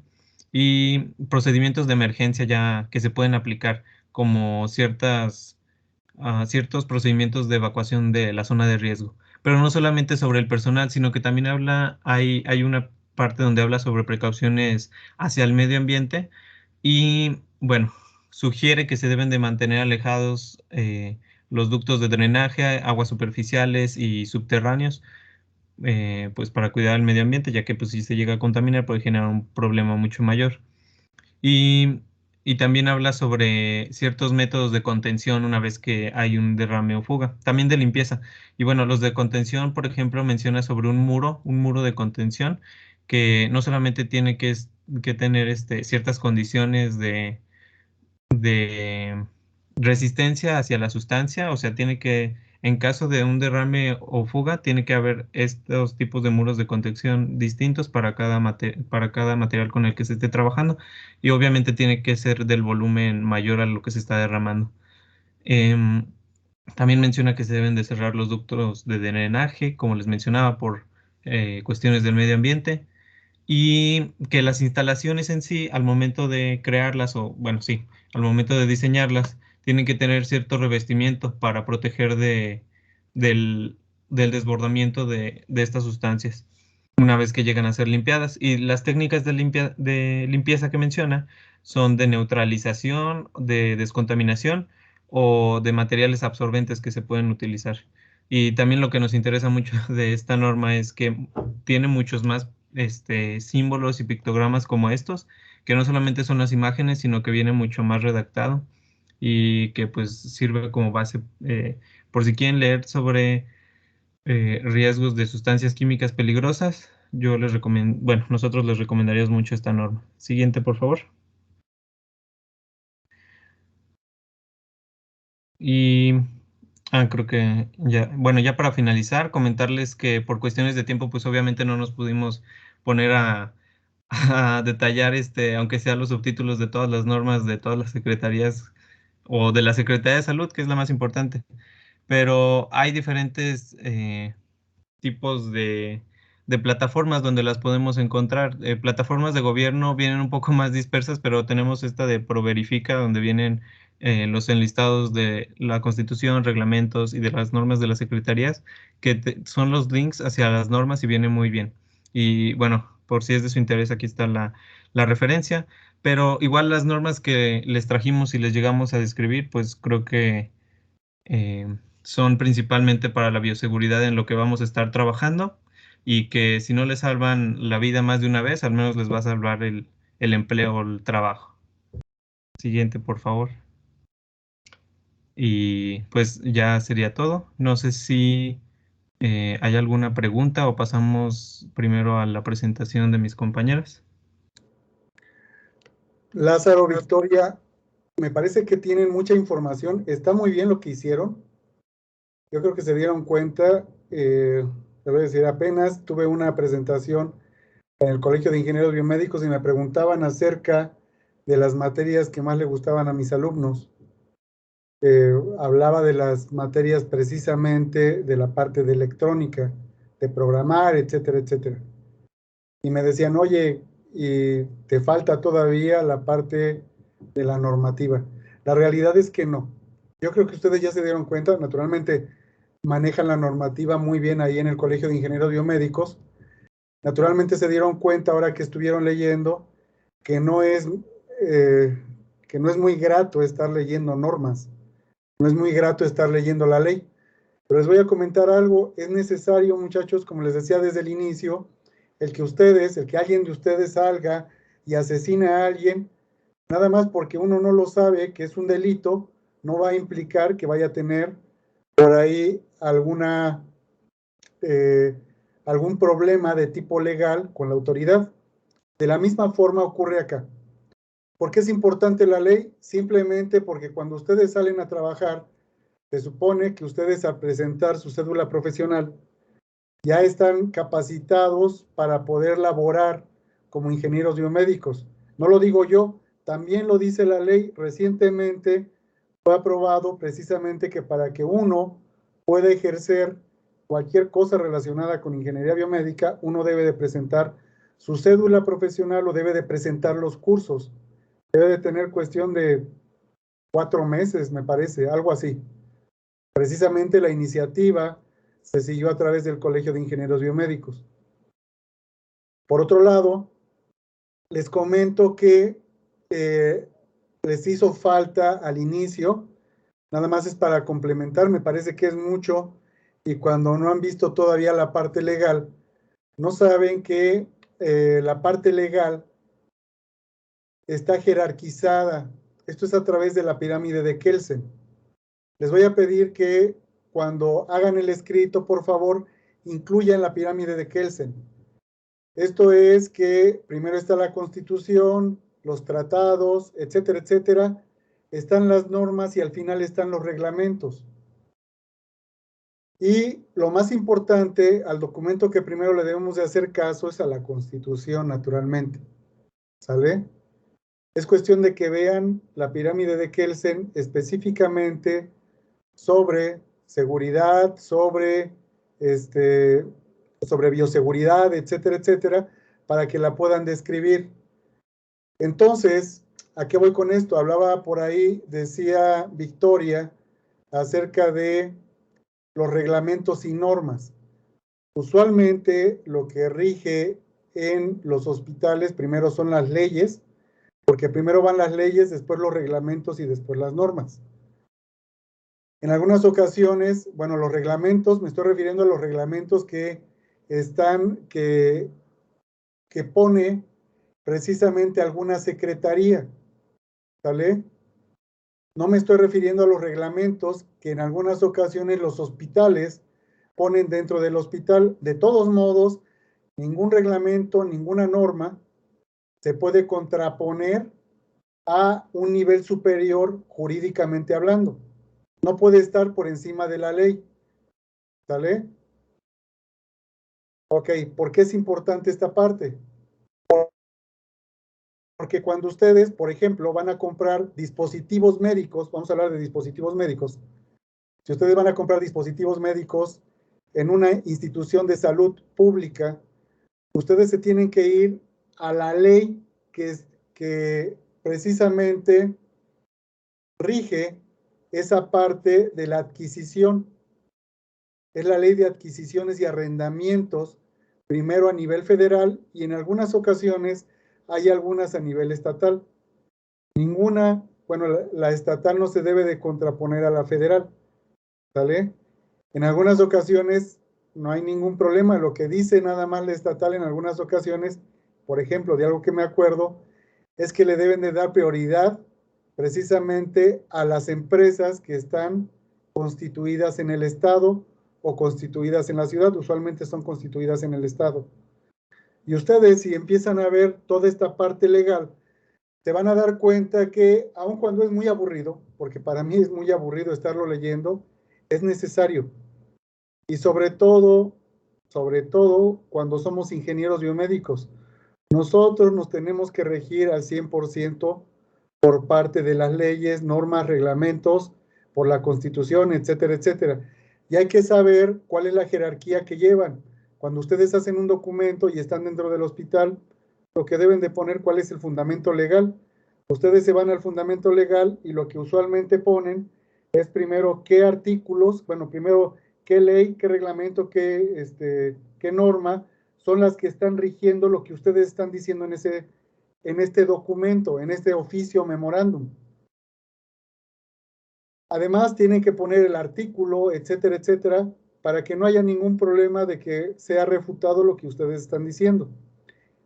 y procedimientos de emergencia ya que se pueden aplicar como ciertos procedimientos de evacuación de la zona de riesgo. Pero no solamente sobre el personal, sino que también hay una parte donde habla sobre precauciones hacia el medio ambiente y bueno, sugiere que se deben de mantener alejados los ductos de drenaje, aguas superficiales y subterráneos, pues para cuidar el medio ambiente, ya que pues si se llega a contaminar puede generar un problema mucho mayor. Y, y también habla sobre ciertos métodos de contención una vez que hay un derrame o fuga, también de limpieza. Y bueno, los de contención, por ejemplo, menciona sobre un muro de contención que no solamente tiene que tener ciertas condiciones de resistencia hacia la sustancia, o sea, tiene que, en caso de un derrame o fuga, tiene que haber estos tipos de muros de contención distintos para para cada material con el que se esté trabajando, y obviamente tiene que ser del volumen mayor a lo que se está derramando. Em, También menciona que se deben de cerrar los ductos de drenaje, como les mencionaba, por cuestiones del medio ambiente, y que las instalaciones en sí, al momento de crearlas, o bueno, sí, al momento de diseñarlas, tienen que tener cierto revestimiento para proteger del, del desbordamiento de estas sustancias una vez que llegan a ser limpiadas. Y las técnicas de limpieza que menciona son de neutralización, de descontaminación o de materiales absorbentes que se pueden utilizar. Y también lo que nos interesa mucho de esta norma es que tiene muchos más símbolos y pictogramas como estos, que no solamente son las imágenes, sino que viene mucho más redactado y que pues sirve como base por si quieren leer sobre riesgos de sustancias químicas peligrosas. Yo les recomiendo, bueno, nosotros les recomendaríamos mucho esta norma. Siguiente, por favor. Y creo que ya, bueno, ya para finalizar, comentarles que por cuestiones de tiempo, pues obviamente no nos pudimos poner a detallar, aunque sea los subtítulos de todas las normas de todas las secretarías o de la Secretaría de Salud, que es la más importante. Pero hay diferentes tipos de plataformas donde las podemos encontrar. Plataformas de gobierno vienen un poco más dispersas, pero tenemos esta de ProVerifica, donde vienen los enlistados de la Constitución, reglamentos y de las normas de las secretarías, que son los links hacia las normas y viene muy bien. Y bueno, por si es de su interés, aquí está la referencia. Pero igual las normas que les trajimos y les llegamos a describir, pues creo que son principalmente para la bioseguridad en lo que vamos a estar trabajando, y que si no les salvan la vida más de una vez, al menos les va a salvar el empleo o el trabajo. Siguiente, por favor. Y pues ya sería todo. No sé si hay alguna pregunta o pasamos primero a la presentación de mis compañeras. Lázaro, Victoria, me parece que tienen mucha información. Está muy bien lo que hicieron. Yo creo que se dieron cuenta. Te voy a decir, apenas tuve una presentación en el Colegio de Ingenieros Biomédicos y me preguntaban acerca de las materias que más le gustaban a mis alumnos. Hablaba de las materias precisamente de la parte de electrónica, de programar, etcétera, etcétera. Y me decían, oye, y te falta todavía la parte de la normativa. La realidad es que no. Yo creo que ustedes ya se dieron cuenta, naturalmente manejan la normativa muy bien ahí en el Colegio de Ingenieros Biomédicos. Naturalmente se dieron cuenta ahora que estuvieron leyendo que no es muy grato estar leyendo normas, no es muy grato estar leyendo la ley. Pero les voy a comentar algo, es necesario, muchachos, como les decía desde el inicio, el que alguien de ustedes salga y asesine a alguien, nada más porque uno no lo sabe, que es un delito, no va a implicar que vaya a tener por ahí algún problema de tipo legal con la autoridad. De la misma forma ocurre acá. ¿Por qué es importante la ley? Simplemente porque cuando ustedes salen a trabajar, se supone que ustedes al presentar su cédula profesional ya están capacitados para poder laborar como ingenieros biomédicos. No lo digo yo, también lo dice la ley. Recientemente fue aprobado precisamente que para que uno pueda ejercer cualquier cosa relacionada con ingeniería biomédica, uno debe de presentar su cédula profesional o debe de presentar los cursos. Debe de tener cuestión de 4 meses, me parece, algo así. Precisamente la iniciativa se siguió a través del Colegio de Ingenieros Biomédicos. Por otro lado, les comento que les hizo falta al inicio, nada más es para complementar, me parece que es mucho, y cuando no han visto todavía la parte legal, no saben que la parte legal está jerarquizada. Esto es a través de la pirámide de Kelsen. Les voy a pedir que cuando hagan el escrito, por favor, incluyan la pirámide de Kelsen. Esto es que primero está la Constitución, los tratados, etcétera, etcétera. están las normas y al final están los reglamentos. Y lo más importante, al documento que primero le debemos de hacer caso es a la Constitución, naturalmente. ¿Sale? Es cuestión de que vean la pirámide de Kelsen específicamente sobre seguridad, sobre bioseguridad, etcétera, etcétera, para que la puedan describir. Entonces, ¿a qué voy con esto? Hablaba por ahí, decía Victoria, acerca de los reglamentos y normas. Usualmente lo que rige en los hospitales primero son las leyes, porque primero van las leyes, después los reglamentos y después las normas. En algunas ocasiones, bueno, los reglamentos, me estoy refiriendo a los reglamentos que pone precisamente alguna secretaría, ¿sale? No me estoy refiriendo a los reglamentos que en algunas ocasiones los hospitales ponen dentro del hospital. De todos modos, ningún reglamento, ninguna norma se puede contraponer a un nivel superior jurídicamente hablando. No puede estar por encima de la ley. ¿Sale? Ok, ¿por qué es importante esta parte? Porque cuando ustedes, por ejemplo, van a comprar dispositivos médicos, vamos a hablar de dispositivos médicos, si ustedes van a comprar dispositivos médicos en una institución de salud pública, ustedes se tienen que ir a la ley que precisamente rige esa parte de la adquisición. Es la ley de adquisiciones y arrendamientos, primero a nivel federal y en algunas ocasiones hay algunas a nivel estatal. Ninguna, bueno, la estatal no se debe de contraponer a la federal, ¿sale? En algunas ocasiones no hay ningún problema. Lo que dice nada más la estatal en algunas ocasiones, por ejemplo, de algo que me acuerdo, es que le deben de dar prioridad precisamente a las empresas que están constituidas en el estado o constituidas en la ciudad. Usualmente son constituidas en el estado. Y ustedes, si empiezan a ver toda esta parte legal, se van a dar cuenta que, aun cuando es muy aburrido, porque para mí es muy aburrido estarlo leyendo, es necesario. Y sobre todo cuando somos ingenieros biomédicos, nosotros nos tenemos que regir al 100% por parte de las leyes, normas, reglamentos, por la Constitución, etcétera, etcétera. Y hay que saber cuál es la jerarquía que llevan. Cuando ustedes hacen un documento y están dentro del hospital, lo que deben de poner cuál es el fundamento legal. Ustedes se van al fundamento legal y lo que usualmente ponen es primero qué artículos, bueno, primero qué ley, qué reglamento, qué norma son las que están rigiendo lo que ustedes están diciendo en este documento, en este oficio memorándum. Además, tienen que poner el artículo, etcétera, etcétera, para que no haya ningún problema de que sea refutado lo que ustedes están diciendo.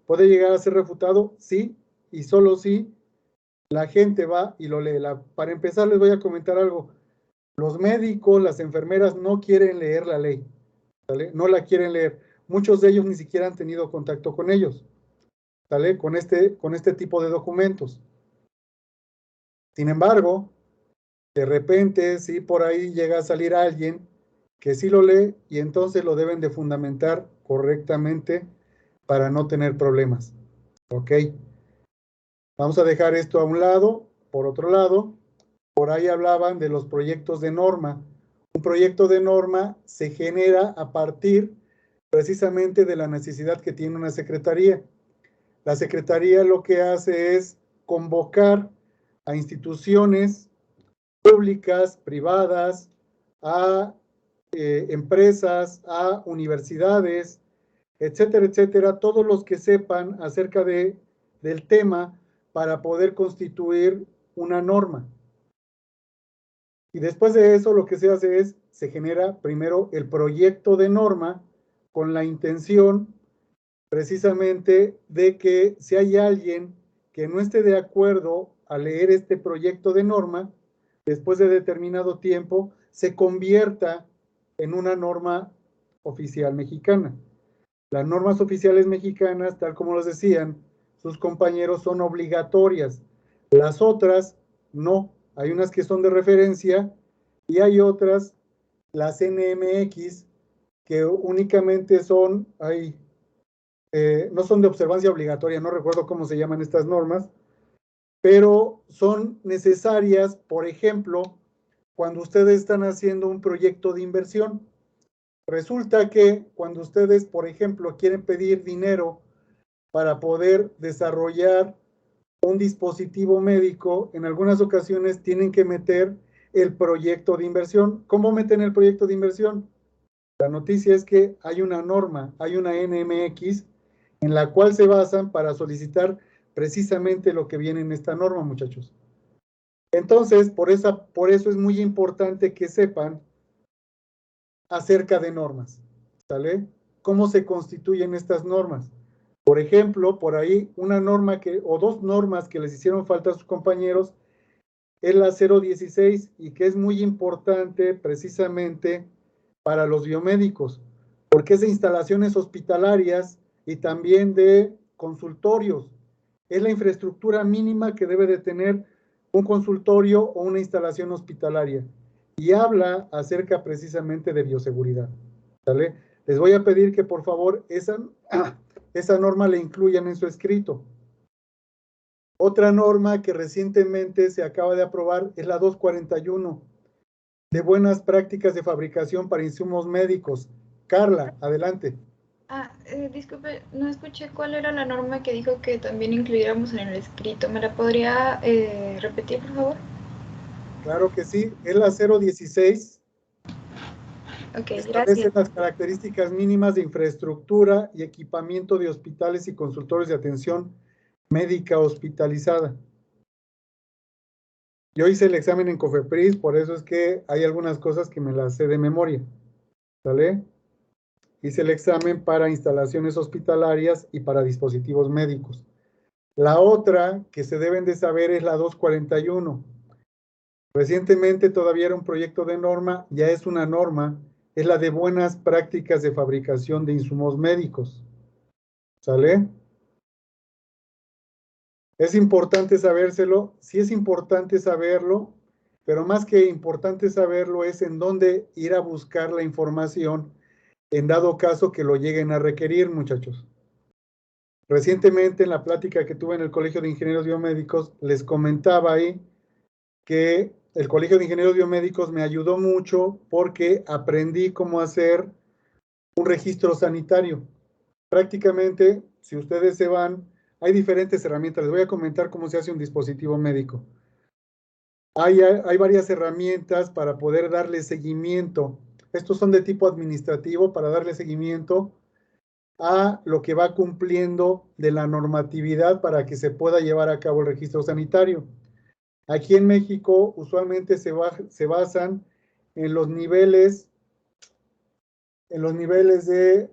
¿Puede llegar a ser refutado? Sí, y solo sí la gente va y lo lee. Para empezar, les voy a comentar algo. Los médicos, las enfermeras no quieren leer la ley, ¿sale? No la quieren leer. Muchos de ellos ni siquiera han tenido contacto con ellos, ¿sale? Con este tipo de documentos. Sin embargo, de repente, sí, por ahí llega a salir alguien que sí lo lee y entonces lo deben de fundamentar correctamente para no tener problemas. ¿Ok? Vamos a dejar esto a un lado. Por otro lado, por ahí hablaban de los proyectos de norma. Un proyecto de norma se genera a partir precisamente de la necesidad que tiene una secretaría. La secretaría lo que hace es convocar a instituciones públicas, privadas, a empresas, a universidades, etcétera, etcétera, todos los que sepan acerca del tema para poder constituir una norma. Y después de eso lo que se hace es, se genera primero el proyecto de norma con la intención precisamente de que si hay alguien que no esté de acuerdo a leer este proyecto de norma, después de determinado tiempo, se convierta en una norma oficial mexicana. Las normas oficiales mexicanas, tal como los decían sus compañeros, son obligatorias. Las otras no. hay unas que son de referencia y hay otras, las NMX, que únicamente son, no son de observancia obligatoria, no recuerdo cómo se llaman estas normas, pero son necesarias, por ejemplo, cuando ustedes están haciendo un proyecto de inversión. Resulta que cuando ustedes, por ejemplo, quieren pedir dinero para poder desarrollar un dispositivo médico, en algunas ocasiones tienen que meter el proyecto de inversión. ¿Cómo meten el proyecto de inversión? La noticia es que hay una norma, hay una NMX en la cual se basan para solicitar precisamente lo que viene en esta norma, muchachos. Entonces, por eso es muy importante que sepan acerca de normas, ¿sale? ¿Cómo se constituyen estas normas? Por ejemplo, por ahí una norma o dos normas que les hicieron falta a sus compañeros es la 016 y que es muy importante precisamente para los biomédicos, porque es de instalaciones hospitalarias y también de consultorios. Es la infraestructura mínima que debe de tener un consultorio o una instalación hospitalaria. Y habla acerca precisamente de bioseguridad. ¿Sale? Les voy a pedir que por favor esa norma la incluyan en su escrito. Otra norma que recientemente se acaba de aprobar es la 241, de buenas prácticas de fabricación para insumos médicos. Carla, adelante. Disculpe, no escuché cuál era la norma que dijo que también incluyéramos en el escrito. ¿Me la podría repetir, por favor? Claro que sí, es la 016. Ok, Establece gracias. las características mínimas de infraestructura y equipamiento de hospitales y consultorios de atención médica hospitalizada. Yo hice el examen en COFEPRIS, por eso es que hay algunas cosas que me las sé de memoria. ¿Sale? Hice el examen para instalaciones hospitalarias y para dispositivos médicos. La otra que se deben de saber es la 241. Recientemente todavía era un proyecto de norma, ya es una norma, es la de buenas prácticas de fabricación de insumos médicos. ¿Sale? Es importante sabérselo, sí es importante saberlo, pero más que importante saberlo es en dónde ir a buscar la información en dado caso que lo lleguen a requerir, muchachos. Recientemente en la plática que tuve en el Colegio de Ingenieros Biomédicos, les comentaba ahí que el Colegio de Ingenieros Biomédicos me ayudó mucho porque aprendí cómo hacer un registro sanitario. Prácticamente, si ustedes se van, hay diferentes herramientas. Les voy a comentar cómo se hace un dispositivo médico. Hay varias herramientas para poder darle seguimiento. Estos son de tipo administrativo para darle seguimiento a lo que va cumpliendo de la normatividad para que se pueda llevar a cabo el registro sanitario. Aquí en México usualmente se basan en los niveles de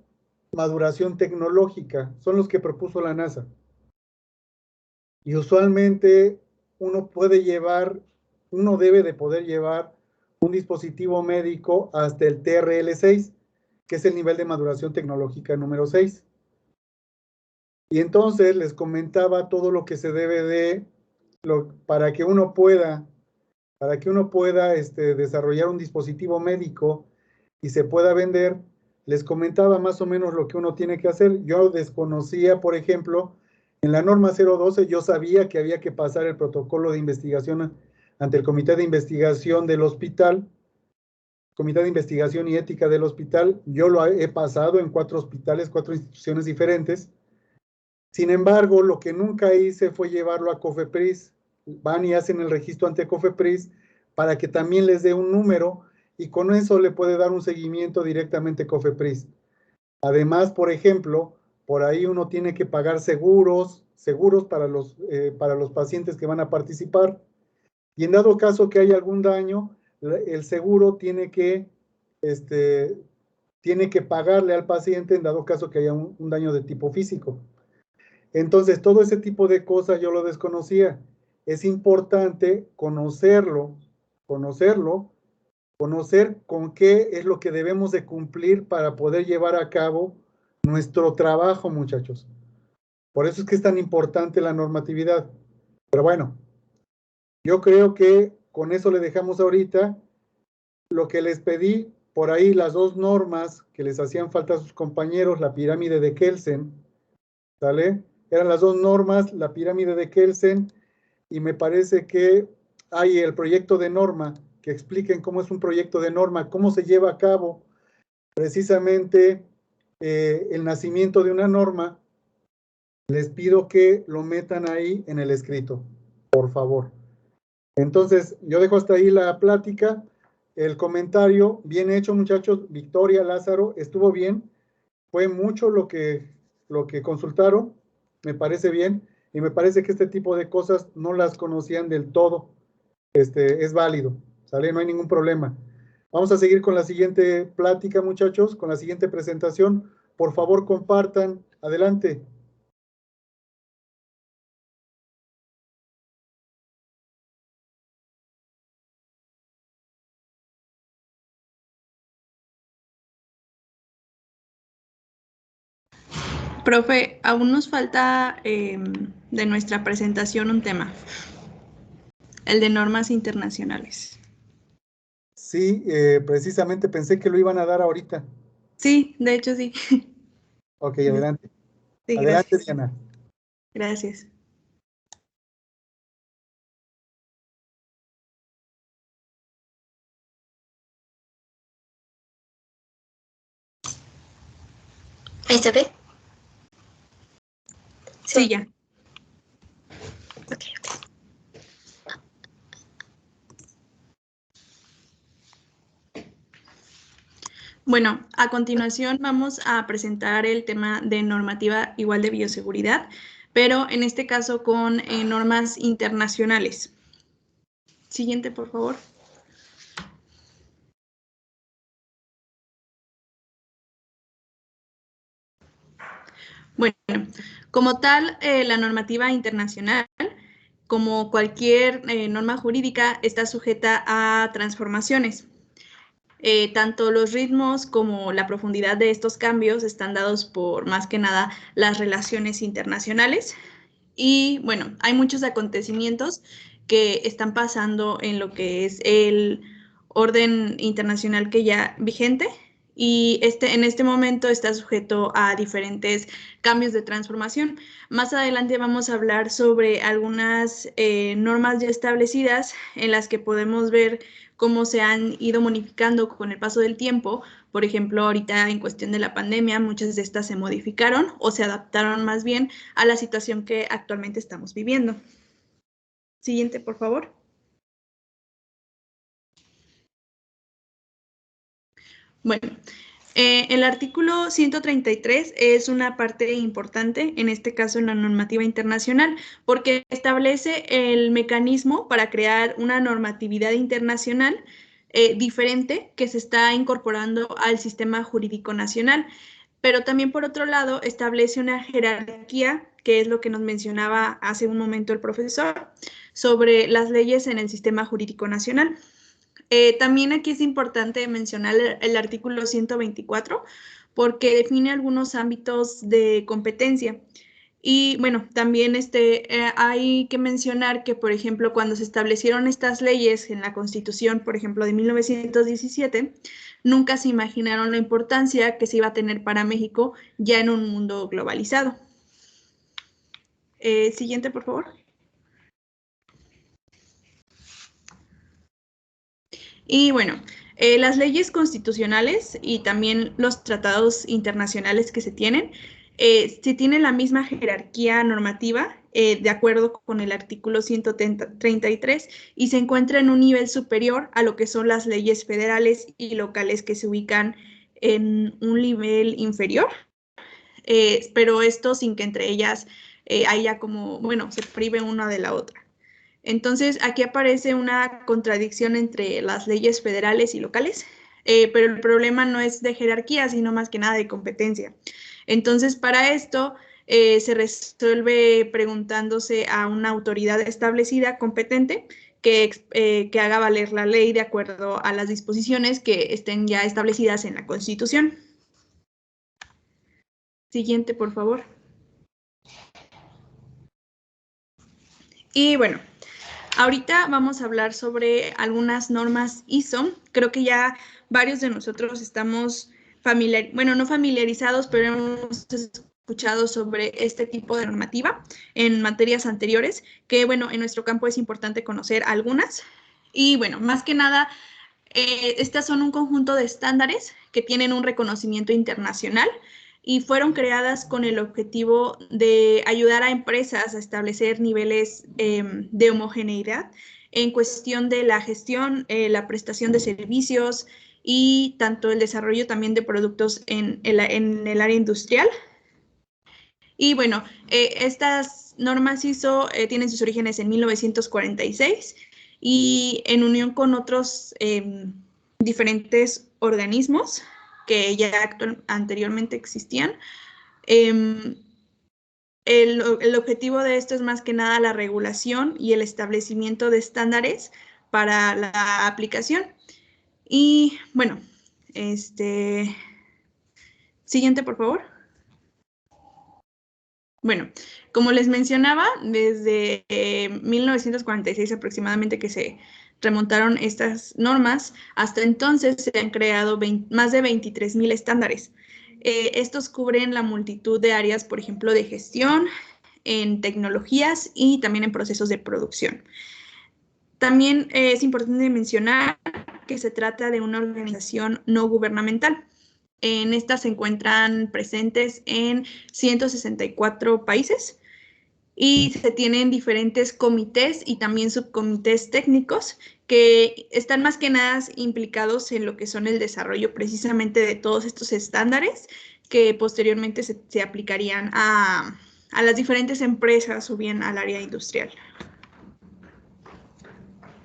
maduración tecnológica, son los que propuso la NASA. Y usualmente uno debe de poder llevar un dispositivo médico hasta el TRL6, que es el nivel de maduración tecnológica número 6. Y entonces les comentaba todo lo que se debe de, para que uno pueda desarrollar un dispositivo médico y se pueda vender. Les comentaba más o menos lo que uno tiene que hacer. Yo desconocía, por ejemplo, en la norma 012 yo sabía que había que pasar el protocolo de investigación ante el Comité de Investigación del hospital, Comité de Investigación y Ética del hospital. Yo lo he pasado en 4 hospitales, 4 instituciones diferentes. Sin embargo, lo que nunca hice fue llevarlo a COFEPRIS. Van y hacen el registro ante COFEPRIS para que también les dé un número y con eso le puede dar un seguimiento directamente COFEPRIS. Además, por ejemplo, por ahí uno tiene que pagar seguros para los pacientes que van a participar. Y en dado caso que haya algún daño, el seguro tiene que pagarle al paciente en dado caso que haya un daño de tipo físico. Entonces, todo ese tipo de cosas yo lo desconocía. Es importante conocer con qué es lo que debemos de cumplir para poder llevar a cabo nuestro trabajo, muchachos. Por eso es que es tan importante la normatividad. Pero bueno, yo creo que con eso le dejamos ahorita. Lo que les pedí, por ahí las dos normas que les hacían falta a sus compañeros, la pirámide de Kelsen, ¿sale? Eran las dos normas, la pirámide de Kelsen, y me parece que hay el proyecto de norma, que expliquen cómo es un proyecto de norma, cómo se lleva a cabo precisamente el nacimiento de una norma. Les pido que lo metan ahí en el escrito, por favor. Entonces, yo dejo hasta ahí la plática, el comentario, bien hecho, muchachos. Victoria, Lázaro, estuvo bien. Fue mucho lo que consultaron, me parece bien, y me parece que este tipo de cosas no las conocían del todo. Es válido, ¿sale? No hay ningún problema. Vamos a seguir con la siguiente plática, muchachos, con la siguiente presentación. Por favor, compartan. Adelante. Profe, aún nos falta de nuestra presentación un tema, el de normas internacionales. Sí, precisamente pensé que lo iban a dar ahorita. Sí, de hecho sí. Ok, adelante. Sí, Adelante, gracias. Diana. Gracias. ¿Ahí se ve? Sí, ya. Ok. Bueno, a continuación vamos a presentar el tema de normativa igual de bioseguridad, pero en este caso con normas internacionales. Siguiente, por favor. Bueno, como tal, la normativa internacional, como cualquier norma jurídica, está sujeta a transformaciones. Tanto los ritmos como la profundidad de estos cambios están dados por, más que nada, las relaciones internacionales. Y bueno, hay muchos acontecimientos que están pasando en lo que es el orden internacional que ya vigente, y en este momento está sujeto a diferentes cambios de transformación. Más adelante vamos a hablar sobre algunas normas ya establecidas en las que podemos ver cómo se han ido modificando con el paso del tiempo. Por ejemplo, ahorita en cuestión de la pandemia, muchas de estas se modificaron o se adaptaron más bien a la situación que actualmente estamos viviendo. Siguiente, por favor. Bueno, el artículo 133 es una parte importante, en este caso en la normativa internacional, porque establece el mecanismo para crear una normatividad internacional diferente que se está incorporando al sistema jurídico nacional. Pero también, por otro lado, establece una jerarquía, que es lo que nos mencionaba hace un momento el profesor, sobre las leyes en el sistema jurídico nacional. También aquí es importante mencionar el artículo 124, porque define algunos ámbitos de competencia. Y bueno, también hay que mencionar que, por ejemplo, cuando se establecieron estas leyes en la Constitución, por ejemplo, de 1917, nunca se imaginaron la importancia que se iba a tener para México ya en un mundo globalizado. Siguiente, por favor. Y bueno, las leyes constitucionales y también los tratados internacionales que se tienen la misma jerarquía normativa de acuerdo con el artículo 133 y se encuentra en un nivel superior a lo que son las leyes federales y locales que se ubican en un nivel inferior, pero esto sin que entre ellas haya como, bueno, se prive una de la otra. Entonces, aquí aparece una contradicción entre las leyes federales y locales, pero el problema no es de jerarquía, sino más que nada de competencia. Entonces, para esto se resuelve preguntándose a una autoridad establecida, competente, que haga valer la ley de acuerdo a las disposiciones que estén ya establecidas en la Constitución. Siguiente, por favor. Y bueno, Ahorita vamos a hablar sobre algunas normas ISO. Creo que ya varios de nosotros estamos no familiarizados, pero hemos escuchado sobre este tipo de normativa en materias anteriores, que bueno, en nuestro campo es importante conocer algunas. Y bueno, más que nada, estas son un conjunto de estándares que tienen un reconocimiento internacional y fueron creadas con el objetivo de ayudar a empresas a establecer niveles de homogeneidad en cuestión de la gestión, la prestación de servicios y tanto el desarrollo también de productos en el área industrial. Y bueno, estas normas ISO tienen sus orígenes en 1946 y en unión con otros diferentes organismos que ya anteriormente existían. El objetivo de esto es más que nada la regulación y el establecimiento de estándares para la aplicación. Y bueno, siguiente, por favor. Bueno, como les mencionaba, desde 1946 aproximadamente que se remontaron estas normas, hasta entonces se han creado más de 23,000 estándares. Estos cubren la multitud de áreas, por ejemplo, de gestión, en tecnologías y también en procesos de producción. También es importante mencionar que se trata de una organización no gubernamental. En esta se encuentran presentes en 164 países y se tienen diferentes comités y también subcomités técnicos que están más que nada implicados en lo que son el desarrollo precisamente de todos estos estándares que posteriormente se aplicarían a las diferentes empresas o bien al área industrial.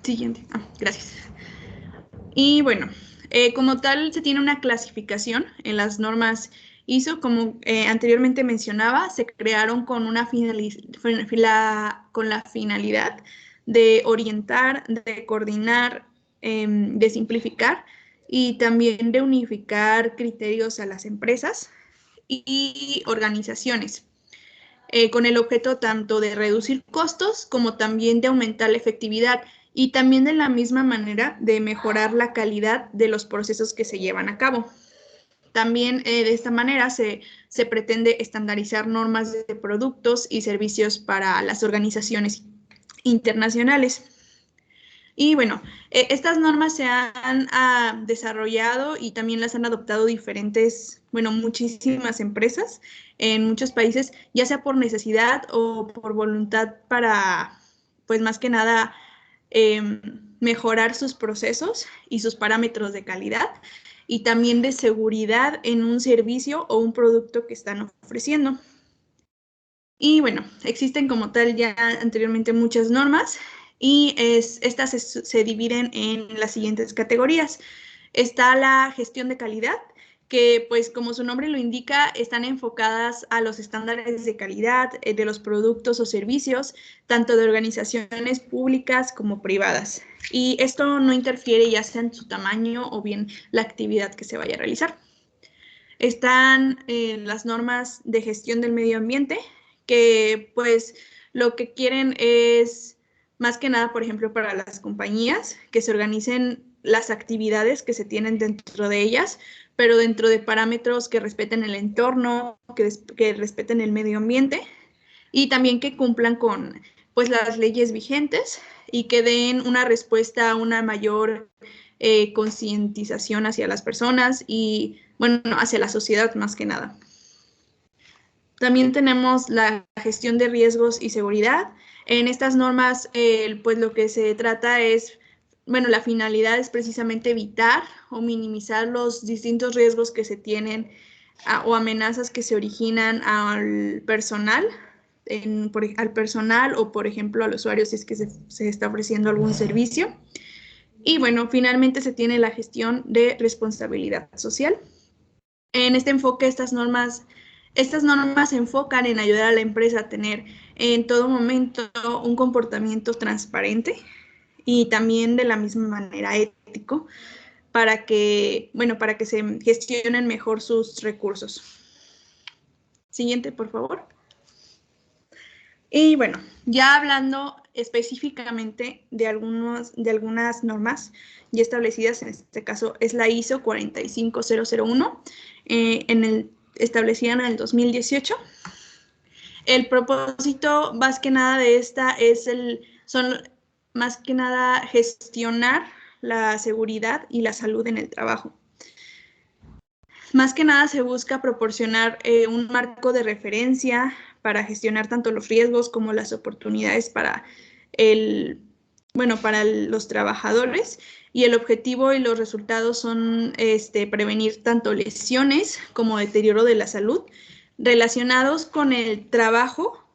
Siguiente. Gracias. Y bueno, como tal, se tiene una clasificación en las normas ISO, como anteriormente mencionaba, se crearon con la finalidad de orientar, de coordinar, de simplificar y también de unificar criterios a las empresas y organizaciones, con el objeto tanto de reducir costos como también de aumentar la efectividad y también de la misma manera de mejorar la calidad de los procesos que se llevan a cabo. También de esta manera se pretende estandarizar normas de productos y servicios para las organizaciones internacionales. Y bueno, estas normas se han desarrollado y también las han adoptado muchísimas empresas en muchos países, ya sea por necesidad o por voluntad para, pues más que nada, mejorar sus procesos y sus parámetros de calidad y también de seguridad en un servicio o un producto que están ofreciendo. Y bueno, existen como tal ya anteriormente muchas normas y estas se dividen en las siguientes categorías. Está la gestión de calidad, que pues como su nombre lo indica, están enfocadas a los estándares de calidad de los productos o servicios, tanto de organizaciones públicas como privadas. Y esto no interfiere ya sea en su tamaño o bien la actividad que se vaya a realizar. Están las normas de gestión del medio ambiente, que pues lo que quieren es más que nada, por ejemplo, para las compañías, que se organicen las actividades que se tienen dentro de ellas, pero dentro de parámetros que respeten el entorno, que respeten el medio ambiente y también que cumplan con pues las leyes vigentes y que den una respuesta a una mayor concientización hacia las personas y bueno, hacia la sociedad más que nada. También tenemos la gestión de riesgos y seguridad. En estas normas, pues lo que se trata es, bueno, la finalidad es precisamente evitar o minimizar los distintos riesgos que se tienen o amenazas que se originan al personal, o, por ejemplo, al usuario si es que se está ofreciendo algún servicio. Y bueno, finalmente se tiene la gestión de responsabilidad social. En este enfoque, estas normas se enfocan en ayudar a la empresa a tener en todo momento un comportamiento transparente y también de la misma manera ético para que se gestionen mejor sus recursos. Siguiente, por favor. Y bueno, ya hablando específicamente de algunas normas ya establecidas, en este caso es la ISO 45001, establecida en el 2018. El propósito más que nada de esta son más que nada gestionar la seguridad y la salud en el trabajo. Más que nada se busca proporcionar un marco de referencia para gestionar tanto los riesgos como las oportunidades para los trabajadores, y el objetivo y los resultados son prevenir tanto lesiones como deterioro de la salud relacionados con el trabajo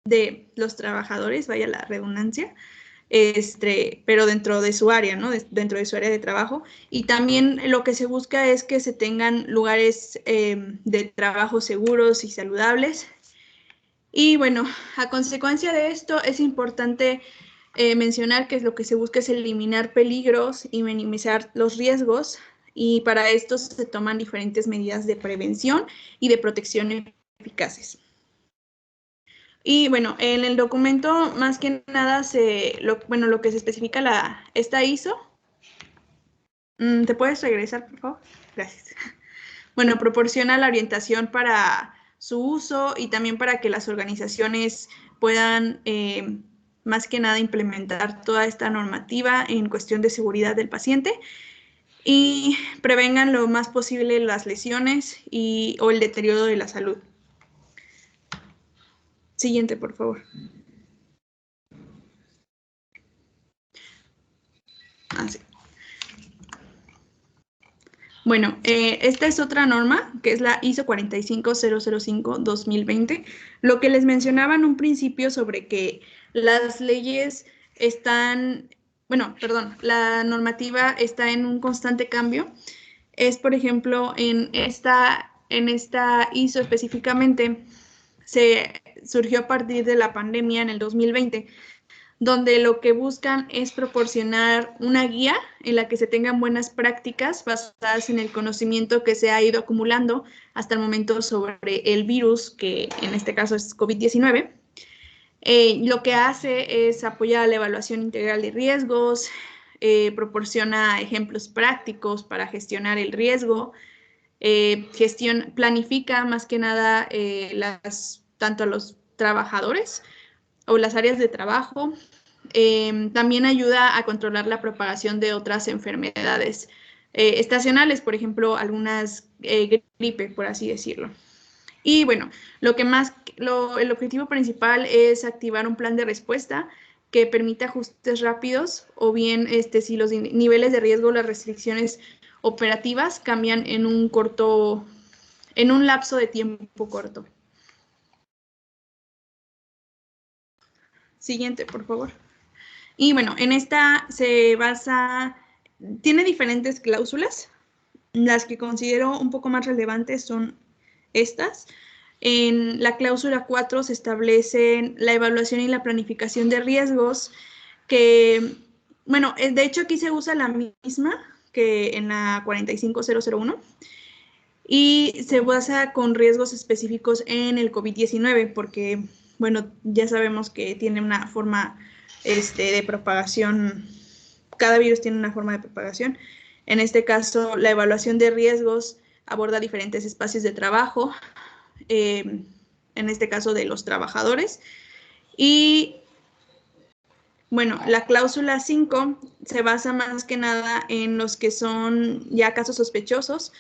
de los trabajadores, vaya la redundancia, pero dentro de su área, ¿no? Dentro de su área de trabajo. Y también lo que se busca es que se tengan lugares de trabajo seguros y saludables. Y bueno, a consecuencia de esto es importante mencionar que lo que se busca es eliminar peligros y minimizar los riesgos, y para esto se toman diferentes medidas de prevención y de protección eficaces. Y bueno, en el documento más que nada lo que se especifica esta ISO. ¿Te puedes regresar, por favor? Gracias. Bueno, proporciona la orientación para su uso y también para que las organizaciones puedan más que nada implementar toda esta normativa en cuestión de seguridad del paciente y prevengan lo más posible las lesiones o el deterioro de la salud. Siguiente, por favor. Así. Bueno, esta es otra norma, que es la ISO 45005-2020. Lo que les mencionaba en un principio sobre que las leyes la normativa está en un constante cambio. Es, por ejemplo, en esta ISO específicamente, se surgió a partir de la pandemia en el 2020, donde lo que buscan es proporcionar una guía en la que se tengan buenas prácticas basadas en el conocimiento que se ha ido acumulando hasta el momento sobre el virus, que en este caso es COVID-19. Lo que hace es apoyar la evaluación integral de riesgos, proporciona ejemplos prácticos para gestionar el riesgo, planifica más que nada tanto a los trabajadores o las áreas de trabajo. También ayuda a controlar la propagación de otras enfermedades estacionales, por ejemplo, algunas gripe, por así decirlo. Y bueno, el objetivo principal es activar un plan de respuesta que permita ajustes rápidos, o bien si los niveles de riesgo o las restricciones operativas cambian en un lapso de tiempo corto. Siguiente, por favor. Y bueno, en esta tiene diferentes cláusulas. Las que considero un poco más relevantes son estas. En la cláusula 4 se establecen la evaluación y la planificación de riesgos, que, bueno, de hecho aquí se usa la misma que en la 45001, y se basa con riesgos específicos en el COVID-19, porque, bueno, ya sabemos que tiene una forma de propagación, cada virus tiene una forma de propagación. En este caso, la evaluación de riesgos aborda diferentes espacios de trabajo, en este caso de los trabajadores. Y bueno, la cláusula 5 se basa más que nada en los que son ya casos sospechosos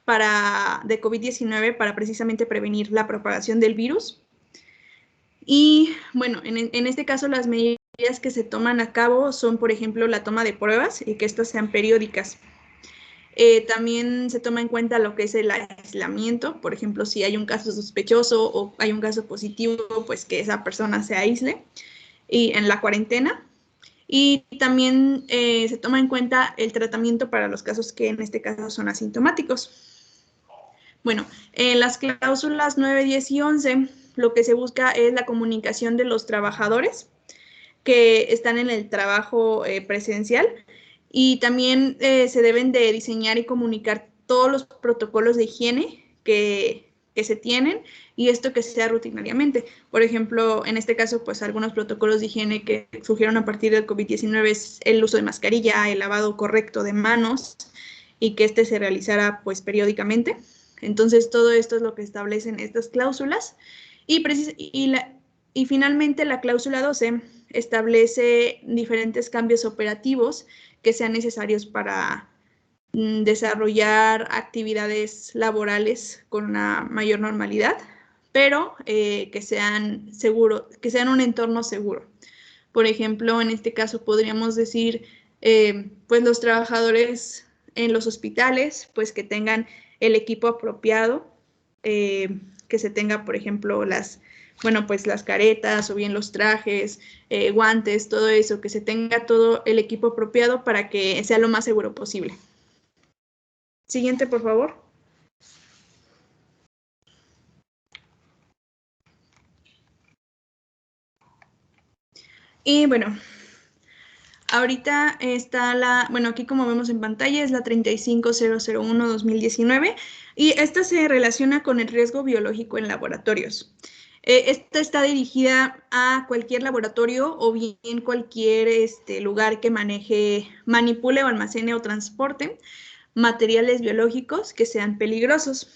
de COVID-19 para precisamente prevenir la propagación del virus. Y bueno, en este caso las medidas que se toman a cabo son, por ejemplo, la toma de pruebas y que estas sean periódicas. También se toma en cuenta lo que es el aislamiento, por ejemplo, si hay un caso sospechoso o hay un caso positivo, pues que esa persona se aísle en la cuarentena. Y también se toma en cuenta el tratamiento para los casos que en este caso son asintomáticos. Bueno, en las cláusulas 9, 10 y 11, lo que se busca es la comunicación de los trabajadores que están en el trabajo presencial, y también se deben de diseñar y comunicar todos los protocolos de higiene que que se tienen y esto que sea rutinariamente. Por ejemplo, en este caso, pues algunos protocolos de higiene que surgieron a partir del COVID-19 es el uso de mascarilla, el lavado correcto de manos y que este se realizara pues periódicamente. Entonces, todo esto es lo que establecen estas cláusulas y finalmente la cláusula 12 establece diferentes cambios operativos que sean necesarios para desarrollar actividades laborales con una mayor normalidad, pero que sean un entorno seguro. Por ejemplo, en este caso podríamos decir, pues los trabajadores en los hospitales, pues que tengan el equipo apropiado, que se tenga, por ejemplo, las caretas o bien los trajes, guantes, todo eso, que se tenga todo el equipo apropiado para que sea lo más seguro posible. Siguiente, por favor. Y bueno, ahorita está aquí como vemos en pantalla es la 35001-2019 y esta se relaciona con el riesgo biológico en laboratorios. Esta está dirigida a cualquier laboratorio o bien cualquier lugar que manipule o almacene o transporte materiales biológicos que sean peligrosos.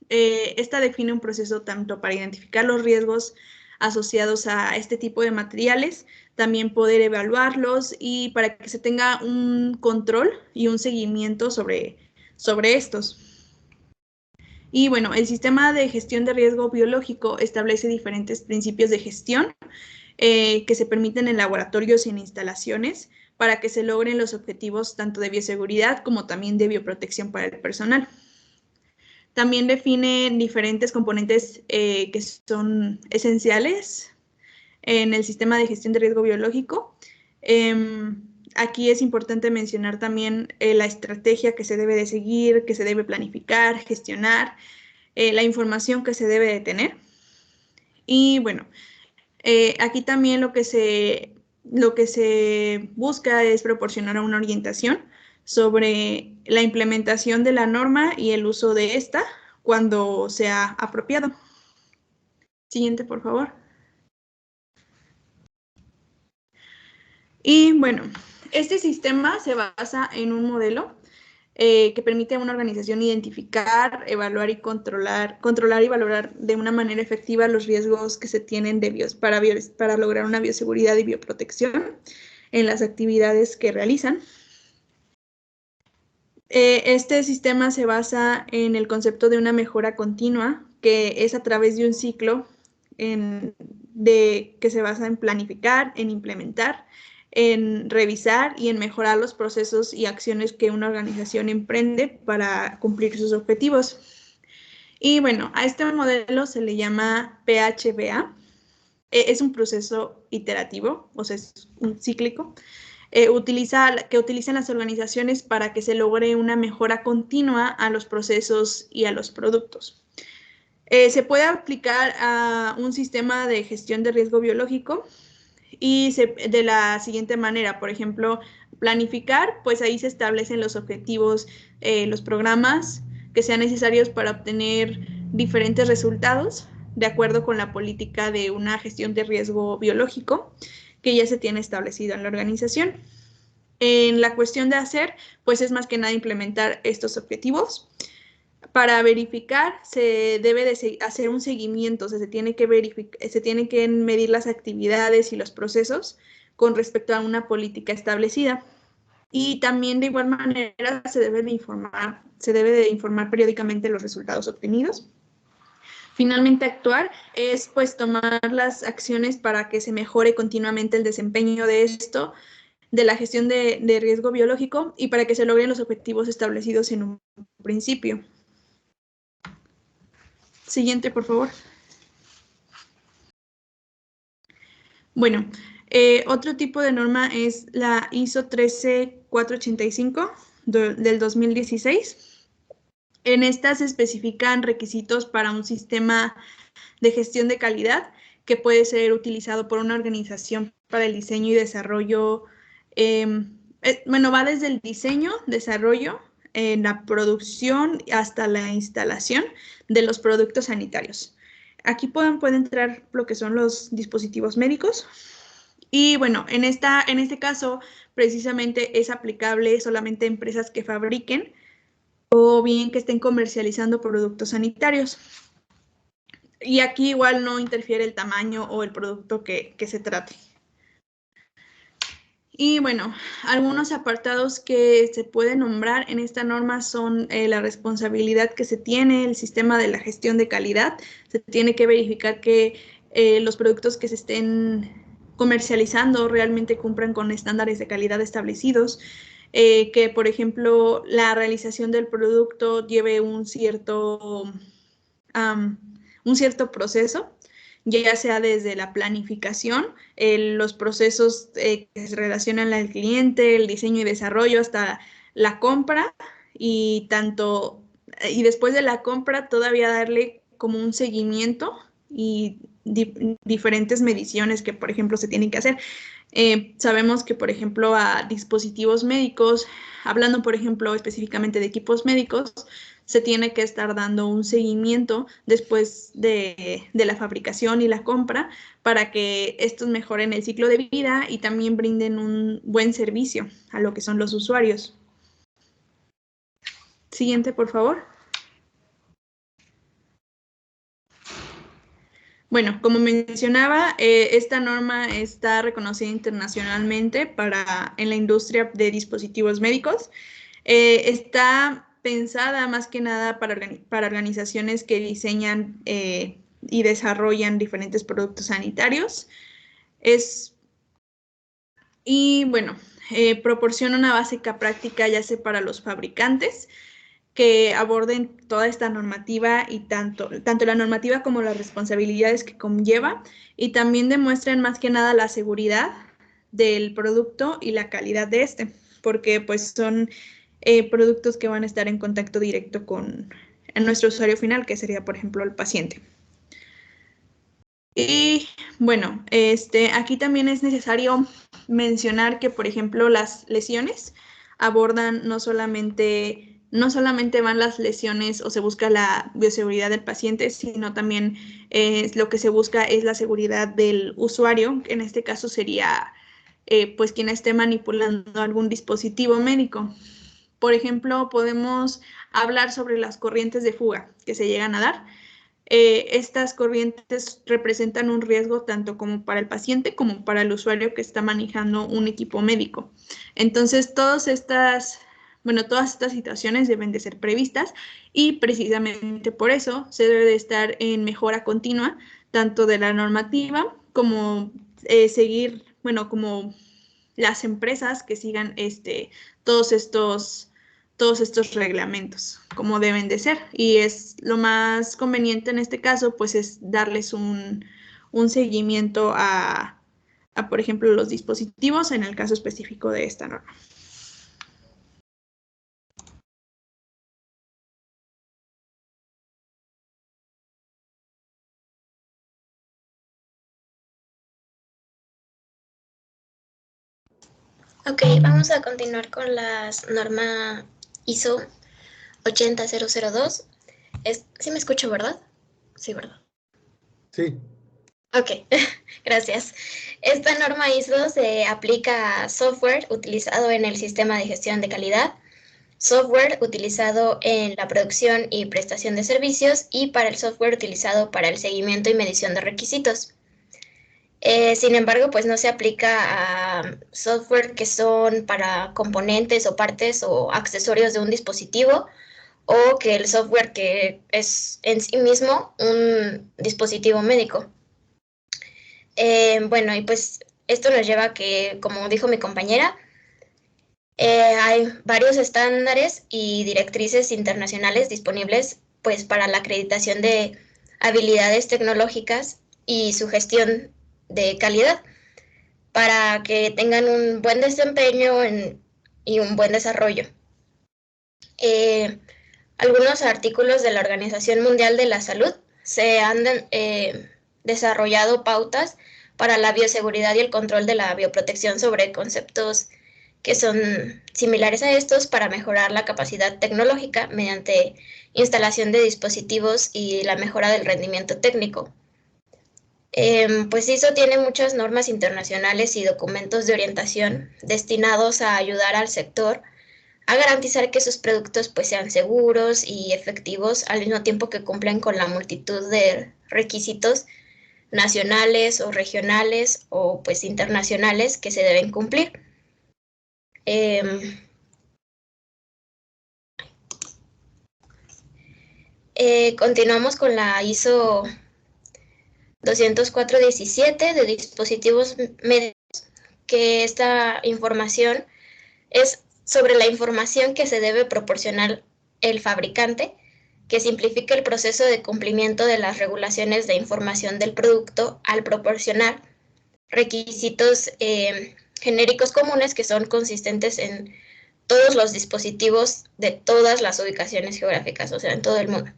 Esta define un proceso tanto para identificar los riesgos asociados a este tipo de materiales, también poder evaluarlos y para que se tenga un control y un seguimiento sobre estos. Y bueno, el sistema de gestión de riesgo biológico establece diferentes principios de gestión que se permiten en laboratorios y en instalaciones para que se logren los objetivos tanto de bioseguridad como también de bioprotección para el personal. También define diferentes componentes que son esenciales en el sistema de gestión de riesgo biológico. Aquí es importante mencionar también la estrategia que se debe de seguir, que se debe planificar, gestionar, la información que se debe de tener. Y bueno, aquí también lo que se busca es proporcionar una orientación sobre la implementación de la norma y el uso de esta cuando sea apropiado. Siguiente, por favor. Y bueno, este sistema se basa en un modelo que permite a una organización identificar, evaluar y controlar y valorar de una manera efectiva los riesgos que se tienen para lograr una bioseguridad y bioprotección en las actividades que realizan. Este sistema se basa en el concepto de una mejora continua, que es a través de un ciclo que se basa en planificar, en implementar, en revisar y en mejorar los procesos y acciones que una organización emprende para cumplir sus objetivos. Y bueno, a este modelo se le llama PHBA. Es un proceso iterativo, o sea, es un cíclico, que utilizan las organizaciones para que se logre una mejora continua a los procesos y a los productos. Se puede aplicar a un sistema de gestión de riesgo biológico y de la siguiente manera, por ejemplo, planificar, pues ahí se establecen los objetivos, los programas que sean necesarios para obtener diferentes resultados de acuerdo con la política de una gestión de riesgo biológico que ya se tiene establecido en la organización. En la cuestión de hacer, pues es más que nada implementar estos objetivos. Para verificar, se debe de hacer un seguimiento, o sea, se tiene que medir las actividades y los procesos con respecto a una política establecida. Y también de igual manera se debe de informar periódicamente los resultados obtenidos. Finalmente, actuar es pues tomar las acciones para que se mejore continuamente el desempeño de esto, de la gestión de riesgo biológico y para que se logren los objetivos establecidos en un principio. Siguiente, por favor. Bueno, otro tipo de norma es la ISO 13485 del 2016. En esta se especifican requisitos para un sistema de gestión de calidad que puede ser utilizado por una organización para el diseño y desarrollo. Va desde el diseño, desarrollo, en la producción hasta la instalación de los productos sanitarios. Aquí puede entrar lo que son los dispositivos médicos. Y bueno, en este caso, precisamente es aplicable solamente a empresas que fabriquen o bien que estén comercializando productos sanitarios. Y aquí igual no interfiere el tamaño o el producto que se trate. Y bueno, algunos apartados que se pueden nombrar en esta norma son la responsabilidad que se tiene, el sistema de la gestión de calidad. Se tiene que verificar que los productos que se estén comercializando realmente cumplan con estándares de calidad establecidos, que por ejemplo la realización del producto lleve un cierto proceso, ya sea desde la planificación, los procesos que se relacionan al cliente, el diseño y desarrollo hasta la compra y después de la compra todavía darle como un seguimiento y diferentes mediciones que, por ejemplo, se tienen que hacer. Sabemos que, por ejemplo, a dispositivos médicos, hablando, por ejemplo, específicamente de equipos médicos, se tiene que estar dando un seguimiento después de la fabricación y la compra para que estos mejoren el ciclo de vida y también brinden un buen servicio a lo que son los usuarios. Siguiente, por favor. Bueno, como mencionaba, esta norma está reconocida internacionalmente en la industria de dispositivos médicos. Está pensada más que nada para organizaciones que diseñan y desarrollan diferentes productos sanitarios. Y bueno, proporciona una básica práctica ya sea para los fabricantes que aborden toda esta normativa y tanto la normativa como las responsabilidades que conlleva y también demuestren más que nada la seguridad del producto y la calidad de este, porque pues son productos que van a estar en contacto directo con nuestro usuario final, que sería, por ejemplo, el paciente. Y bueno, aquí también es necesario mencionar que, por ejemplo, las lesiones abordan no solamente van las lesiones o se busca la bioseguridad del paciente, sino también lo que se busca es la seguridad del usuario, que en este caso sería pues quien esté manipulando algún dispositivo médico. Por ejemplo, podemos hablar sobre las corrientes de fuga que se llegan a dar. Estas corrientes representan un riesgo tanto como para el paciente como para el usuario que está manejando un equipo médico. Entonces, todas estas situaciones deben de ser previstas y precisamente por eso se debe de estar en mejora continua, tanto de la normativa como como las empresas que sigan todos estos reglamentos, como deben de ser. Y es lo más conveniente en este caso, pues es darles un seguimiento a, por ejemplo, los dispositivos en el caso específico de esta norma. Ok, vamos a continuar con la norma ISO 80002. ¿Sí me escucho, verdad? Sí, ¿verdad? Sí. Ok, gracias. Esta norma ISO se aplica a software utilizado en el sistema de gestión de calidad, software utilizado en la producción y prestación de servicios y para el software utilizado para el seguimiento y medición de requisitos. Sin embargo, pues no se aplica a software que son para componentes o partes o accesorios de un dispositivo o que el software que es en sí mismo un dispositivo médico. Bueno, y pues esto nos lleva a que, como dijo mi compañera, hay varios estándares y directrices internacionales disponibles pues para la acreditación de habilidades tecnológicas y su gestión de calidad para que tengan un buen desempeño y un buen desarrollo. Algunos artículos de la Organización Mundial de la Salud se han desarrollado pautas para la bioseguridad y el control de la bioprotección sobre conceptos que son similares a estos para mejorar la capacidad tecnológica mediante instalación de dispositivos y la mejora del rendimiento técnico. Pues ISO tiene muchas normas internacionales y documentos de orientación destinados a ayudar al sector a garantizar que sus productos pues sean seguros y efectivos al mismo tiempo que cumplen con la multitud de requisitos nacionales o regionales o pues internacionales que se deben cumplir. Continuamos con la ISO 20417 de dispositivos médicos, que esta información es sobre la información que se debe proporcionar el fabricante, que simplifica el proceso de cumplimiento de las regulaciones de información del producto al proporcionar requisitos genéricos comunes que son consistentes en todos los dispositivos de todas las ubicaciones geográficas, o sea, en todo el mundo.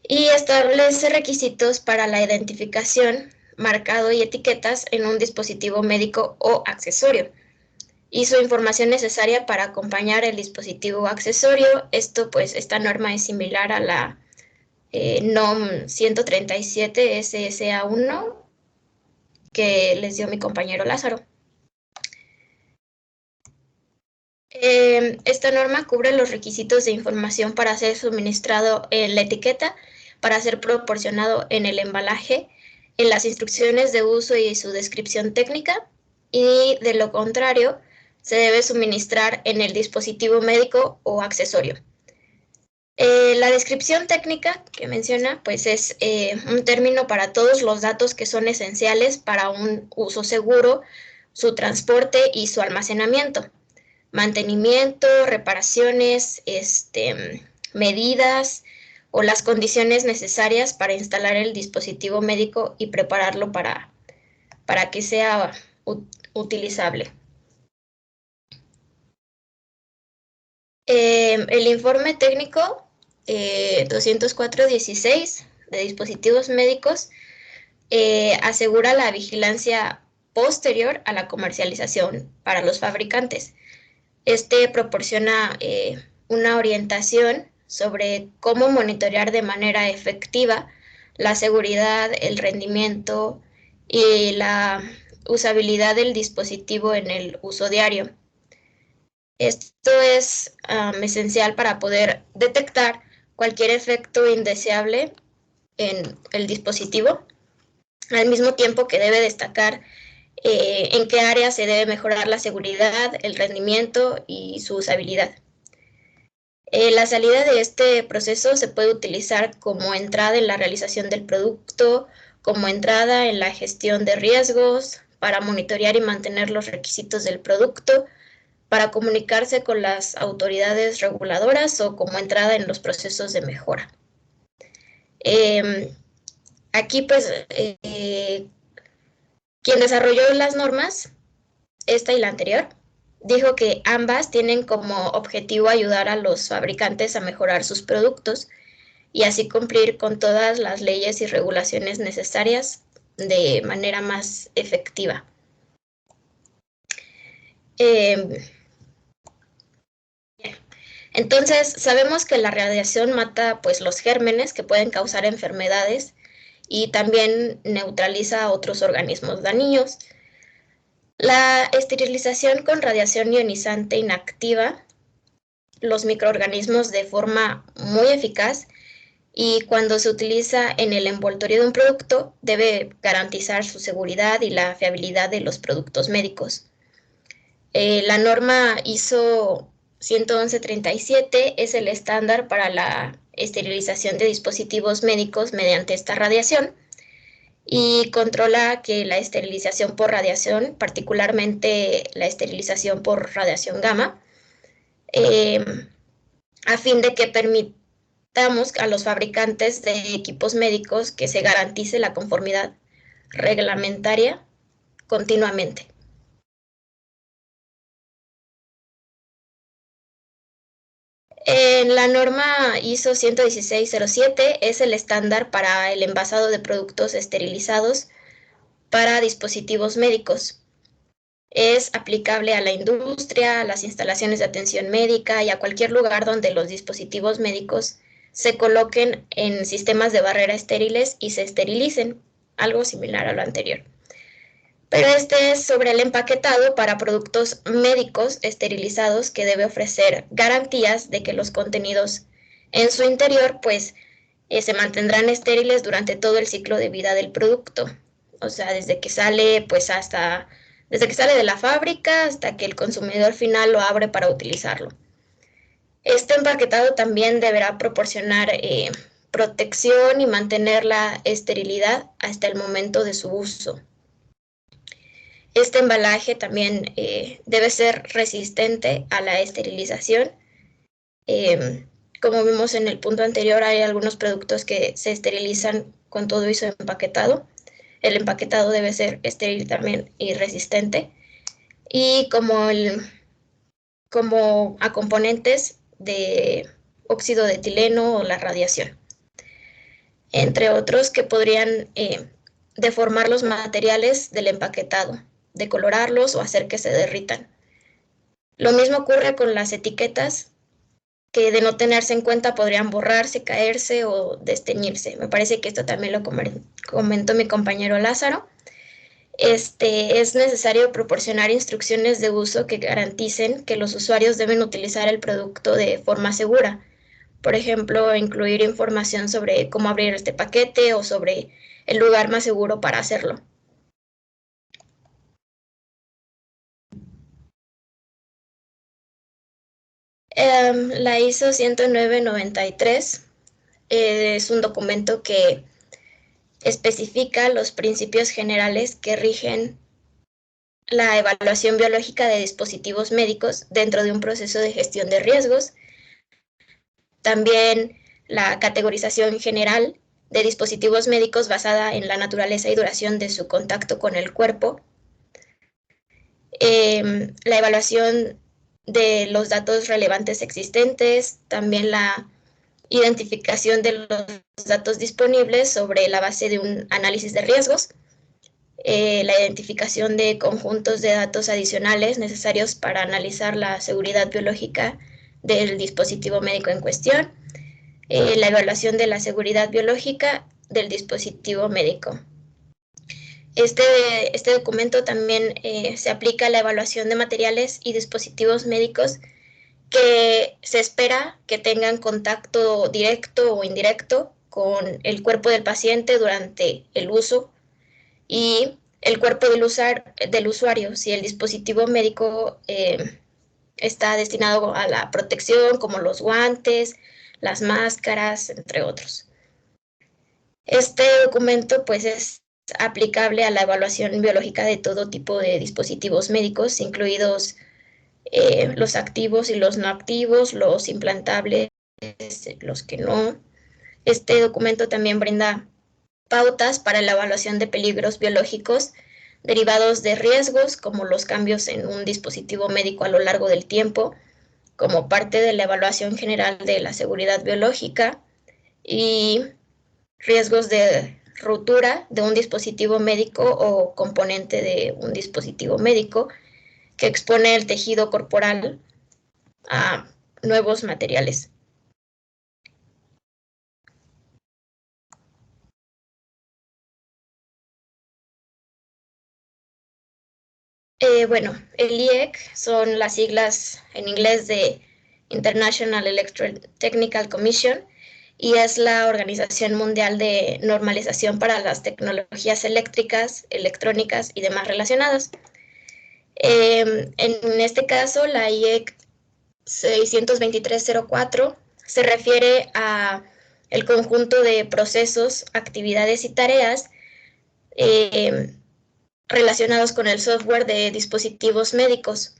Y establece requisitos para la identificación, marcado y etiquetas en un dispositivo médico o accesorio, y su información necesaria para acompañar el dispositivo o accesorio. Esta norma es similar a la NOM 137 SSA1 que les dio mi compañero Lázaro. Esta norma cubre los requisitos de información para ser suministrado en la etiqueta, para ser proporcionado en el embalaje, en las instrucciones de uso y su descripción técnica, y de lo contrario, se debe suministrar en el dispositivo médico o accesorio. La descripción técnica que menciona pues es un término para todos los datos que son esenciales para un uso seguro, su transporte y su almacenamiento. Mantenimiento, reparaciones, medidas o las condiciones necesarias para instalar el dispositivo médico y prepararlo para que sea utilizable. El informe técnico 204.16 de dispositivos médicos asegura la vigilancia posterior a la comercialización para los fabricantes. Proporciona una orientación sobre cómo monitorear de manera efectiva la seguridad, el rendimiento y la usabilidad del dispositivo en el uso diario. Esto es esencial para poder detectar cualquier efecto indeseable en el dispositivo, al mismo tiempo que debe destacar en qué áreas se debe mejorar la seguridad, el rendimiento y su usabilidad. La salida de este proceso se puede utilizar como entrada en la realización del producto, como entrada en la gestión de riesgos, para monitorear y mantener los requisitos del producto, para comunicarse con las autoridades reguladoras o como entrada en los procesos de mejora. Aquí, pues, quien desarrolló las normas, esta y la anterior, dijo que ambas tienen como objetivo ayudar a los fabricantes a mejorar sus productos y así cumplir con todas las leyes y regulaciones necesarias de manera más efectiva. Entonces, sabemos que la radiación mata pues, los gérmenes que pueden causar enfermedades y también neutraliza a otros organismos dañinos. La esterilización con radiación ionizante inactiva los microorganismos de forma muy eficaz, y cuando se utiliza en el envoltorio de un producto debe garantizar su seguridad y la fiabilidad de los productos médicos. La norma ISO 111.37 es el estándar para la esterilización de dispositivos médicos mediante esta radiación y controla que la esterilización por radiación, particularmente la esterilización por radiación gamma, a fin de que permitamos a los fabricantes de equipos médicos que se garantice la conformidad reglamentaria continuamente. En la norma ISO 116.07 es el estándar para el envasado de productos esterilizados para dispositivos médicos. Es aplicable a la industria, a las instalaciones de atención médica y a cualquier lugar donde los dispositivos médicos se coloquen en sistemas de barrera estériles y se esterilicen, algo similar a lo anterior. Pero este es sobre el empaquetado para productos médicos esterilizados, que debe ofrecer garantías de que los contenidos en su interior pues se mantendrán estériles durante todo el ciclo de vida del producto. O sea, desde que sale de la fábrica hasta que el consumidor final lo abre para utilizarlo. Este empaquetado también deberá proporcionar protección y mantener la esterilidad hasta el momento de su uso. Este embalaje también debe ser resistente a la esterilización. Como vimos en el punto anterior, hay algunos productos que se esterilizan con todo y su empaquetado. El empaquetado debe ser estéril también y resistente. Y como a componentes de óxido de etileno o la radiación, entre otros que podrían deformar los materiales del empaquetado, decolorarlos o hacer que se derritan. Lo mismo ocurre con las etiquetas, que de no tenerse en cuenta podrían borrarse, caerse o desteñirse. Me parece que esto también lo comentó mi compañero Lázaro. Es necesario proporcionar instrucciones de uso que garanticen que los usuarios deben utilizar el producto de forma segura. Por ejemplo, incluir información sobre cómo abrir este paquete o sobre el lugar más seguro para hacerlo. La ISO 10993 es un documento que especifica los principios generales que rigen la evaluación biológica de dispositivos médicos dentro de un proceso de gestión de riesgos. También la categorización general de dispositivos médicos basada en la naturaleza y duración de su contacto con el cuerpo. La evaluación de los datos relevantes existentes, también la identificación de los datos disponibles sobre la base de un análisis de riesgos, la identificación de conjuntos de datos adicionales necesarios para analizar la seguridad biológica del dispositivo médico en cuestión, la evaluación de la seguridad biológica del dispositivo médico. Este documento también se aplica a la evaluación de materiales y dispositivos médicos que se espera que tengan contacto directo o indirecto con el cuerpo del paciente durante el uso y el cuerpo del usuario, si el dispositivo médico está destinado a la protección, como los guantes, las máscaras, entre otros. Este documento pues es aplicable a la evaluación biológica de todo tipo de dispositivos médicos, incluidos los activos y los no activos, los implantables, los que no. Este documento también brinda pautas para la evaluación de peligros biológicos derivados de riesgos, como los cambios en un dispositivo médico a lo largo del tiempo, como parte de la evaluación general de la seguridad biológica, y riesgos de rotura de un dispositivo médico o componente de un dispositivo médico que expone el tejido corporal a nuevos materiales. Bueno, el IEC son las siglas en inglés de International Electrotechnical Commission y es la Organización Mundial de Normalización para las Tecnologías Eléctricas, Electrónicas y demás relacionadas. En este caso, la IEC 62304 se refiere a el conjunto de procesos, actividades y tareas relacionados con el software de dispositivos médicos.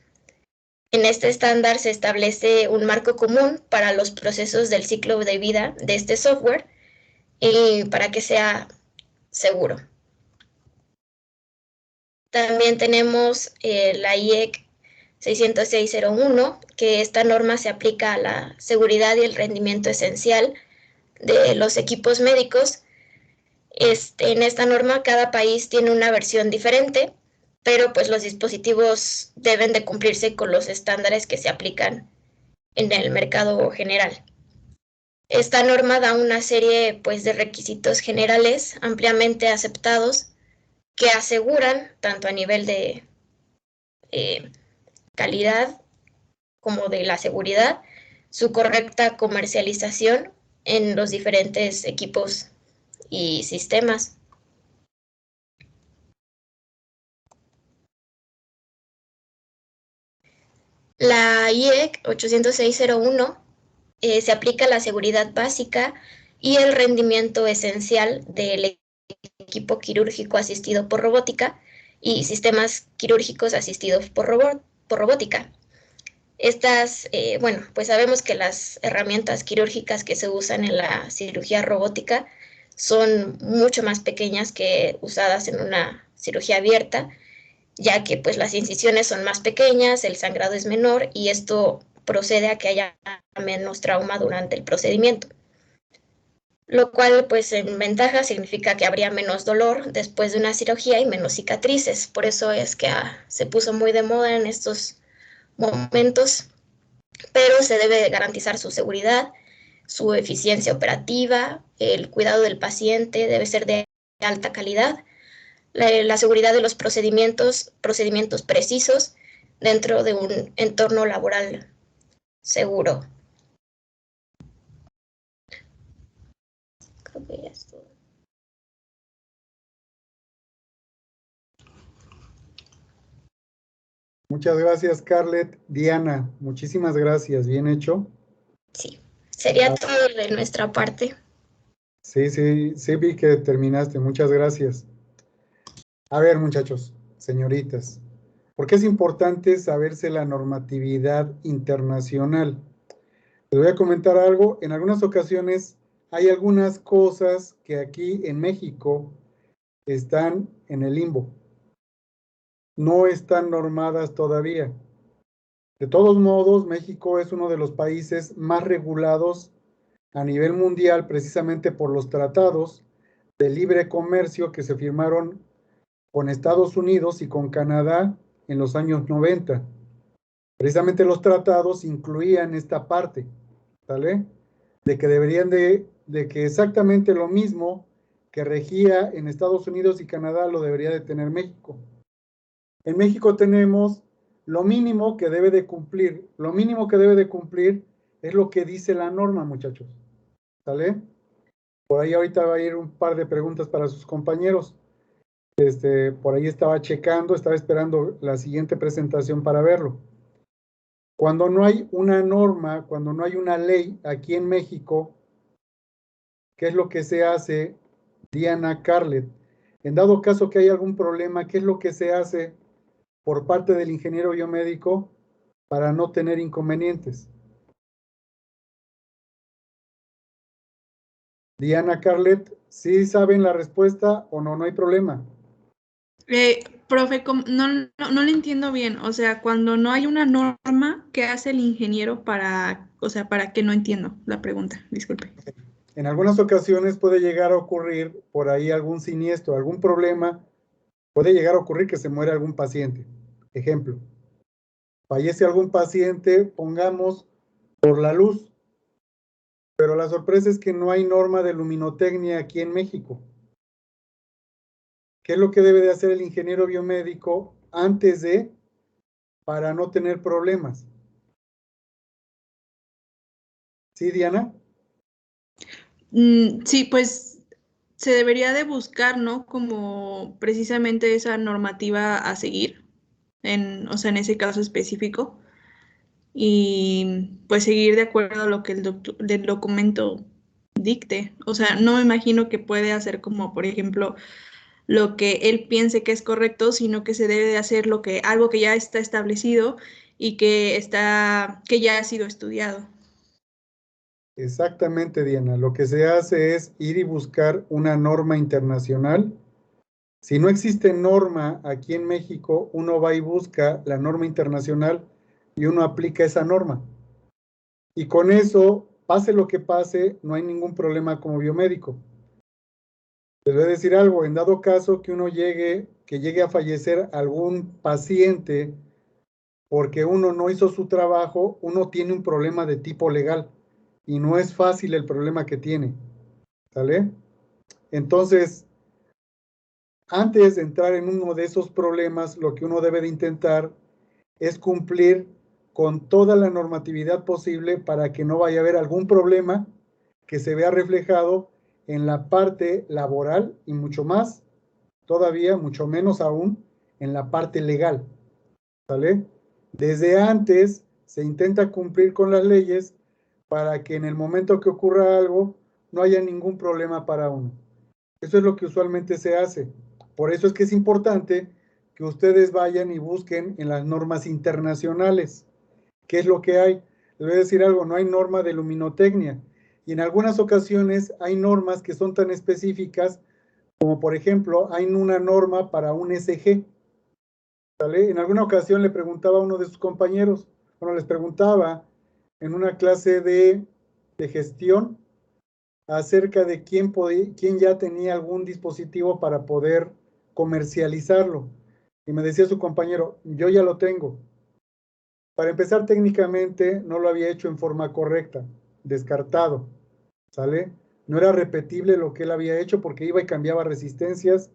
En este estándar se establece un marco común para los procesos del ciclo de vida de este software y para que sea seguro. También tenemos la IEC 60601, que esta norma se aplica a la seguridad y el rendimiento esencial de los equipos médicos. En esta norma cada país tiene una versión diferente pero pues los dispositivos deben de cumplirse con los estándares que se aplican en el mercado general. Esta norma da una serie pues de requisitos generales ampliamente aceptados que aseguran, tanto a nivel de calidad como de la seguridad, su correcta comercialización en los diferentes equipos y sistemas. La IEC 80601 se aplica la seguridad básica y el rendimiento esencial del equipo quirúrgico asistido por robótica y sistemas quirúrgicos asistidos por robótica. Estas, bueno, pues sabemos que las herramientas quirúrgicas que se usan en la cirugía robótica son mucho más pequeñas que usadas en una cirugía abierta, ya que pues las incisiones son más pequeñas, el sangrado es menor y esto procede a que haya menos trauma durante el procedimiento. Lo cual pues en ventaja significa que habría menos dolor después de una cirugía y menos cicatrices. Por eso es que se puso muy de moda en estos momentos, pero se debe garantizar su seguridad, su eficiencia operativa, el cuidado del paciente debe ser de alta calidad, la seguridad de los procedimientos precisos dentro de un entorno laboral seguro. Creo que ya es todo. Muchas gracias, Scarlett. Diana, muchísimas gracias. Bien hecho. Sí, sería todo de nuestra parte. Sí, vi que terminaste. Muchas gracias. A ver, muchachos, señoritas, ¿por qué es importante saberse la normatividad internacional? Les voy a comentar algo. En algunas ocasiones hay algunas cosas que aquí en México están en el limbo. No están normadas todavía. De todos modos, México es uno de los países más regulados a nivel mundial precisamente por los tratados de libre comercio que se firmaron con Estados Unidos y con Canadá en los años 90. Precisamente los tratados incluían esta parte, ¿vale? De que deberían de que exactamente lo mismo que regía en Estados Unidos y Canadá lo debería de tener México. En México tenemos lo mínimo que debe de cumplir. Lo mínimo que debe de cumplir es lo que dice la norma, muchachos. ¿Sale? Por ahí ahorita va a ir un par de preguntas para sus compañeros. Por ahí estaba checando, estaba esperando la siguiente presentación para verlo. Cuando no hay una norma, cuando no hay una ley aquí en México, ¿qué es lo que se hace, Diana, Scarlett? En dado caso que hay algún problema, ¿qué es lo que se hace por parte del ingeniero biomédico para no tener inconvenientes? Diana, Scarlett, ¿sí saben la respuesta o no? No hay problema. Profe, no le entiendo bien. O sea, cuando no hay una norma, ¿qué hace el ingeniero para qué? No entiendo la pregunta, disculpe. En algunas ocasiones puede llegar a ocurrir por ahí algún siniestro, algún problema, puede llegar a ocurrir que se muere algún paciente. Ejemplo, fallece algún paciente, pongamos, por la luz, pero la sorpresa es que no hay norma de luminotecnia aquí en México. ¿Qué es lo que debe de hacer el ingeniero biomédico antes para no tener problemas? ¿Sí, Diana? Sí, pues se debería de buscar, ¿no? Como precisamente esa normativa a seguir, en ese caso específico, y pues seguir de acuerdo a lo que el documento dicte. O sea, no me imagino que puede hacer como, por ejemplo, lo que él piense que es correcto, sino que se debe de hacer algo que ya está establecido y que ya ha sido estudiado. Exactamente, Diana. Lo que se hace es ir y buscar una norma internacional. Si no existe norma aquí en México, uno va y busca la norma internacional y uno aplica esa norma. Y con eso, pase lo que pase, no hay ningún problema como biomédico. Les voy a decir algo, en dado caso que llegue a fallecer algún paciente porque uno no hizo su trabajo, uno tiene un problema de tipo legal y no es fácil el problema que tiene, ¿sale? Entonces, antes de entrar en uno de esos problemas, lo que uno debe de intentar es cumplir con toda la normatividad posible para que no vaya a haber algún problema que se vea reflejado en la parte laboral y mucho más, todavía mucho menos aún, en la parte legal, ¿sale? Desde antes se intenta cumplir con las leyes para que en el momento que ocurra algo no haya ningún problema para uno. Eso es lo que usualmente se hace. Por eso es que es importante que ustedes vayan y busquen en las normas internacionales. ¿Qué es lo que hay? Les voy a decir algo, no hay norma de luminotecnia. Y en algunas ocasiones hay normas que son tan específicas como, por ejemplo, hay una norma para un SG. ¿Sale? En alguna ocasión le preguntaba a uno de sus compañeros, bueno, les preguntaba en una clase de gestión acerca de quién ya tenía algún dispositivo para poder comercializarlo. Y me decía su compañero, yo ya lo tengo. Para empezar, técnicamente no lo había hecho en forma correcta, descartado, ¿sale? No era repetible lo que él había hecho porque iba y cambiaba resistencias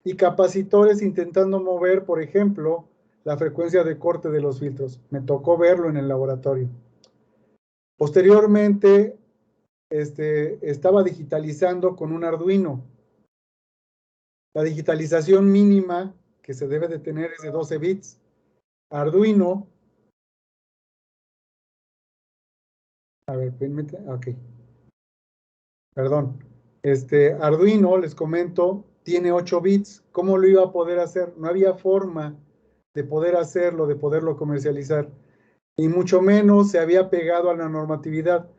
y capacitores intentando mover, por ejemplo, la frecuencia de corte de los filtros. Me tocó verlo en el laboratorio. Posteriormente, estaba digitalizando con un Arduino. La digitalización mínima que se debe de tener es de 12 bits. Arduino, a ver, ok, perdón. Arduino, les comento, tiene 8 bits. ¿Cómo lo iba a poder hacer? No había forma de poder hacerlo, de poderlo comercializar. Y mucho menos se había pegado a la normatividad.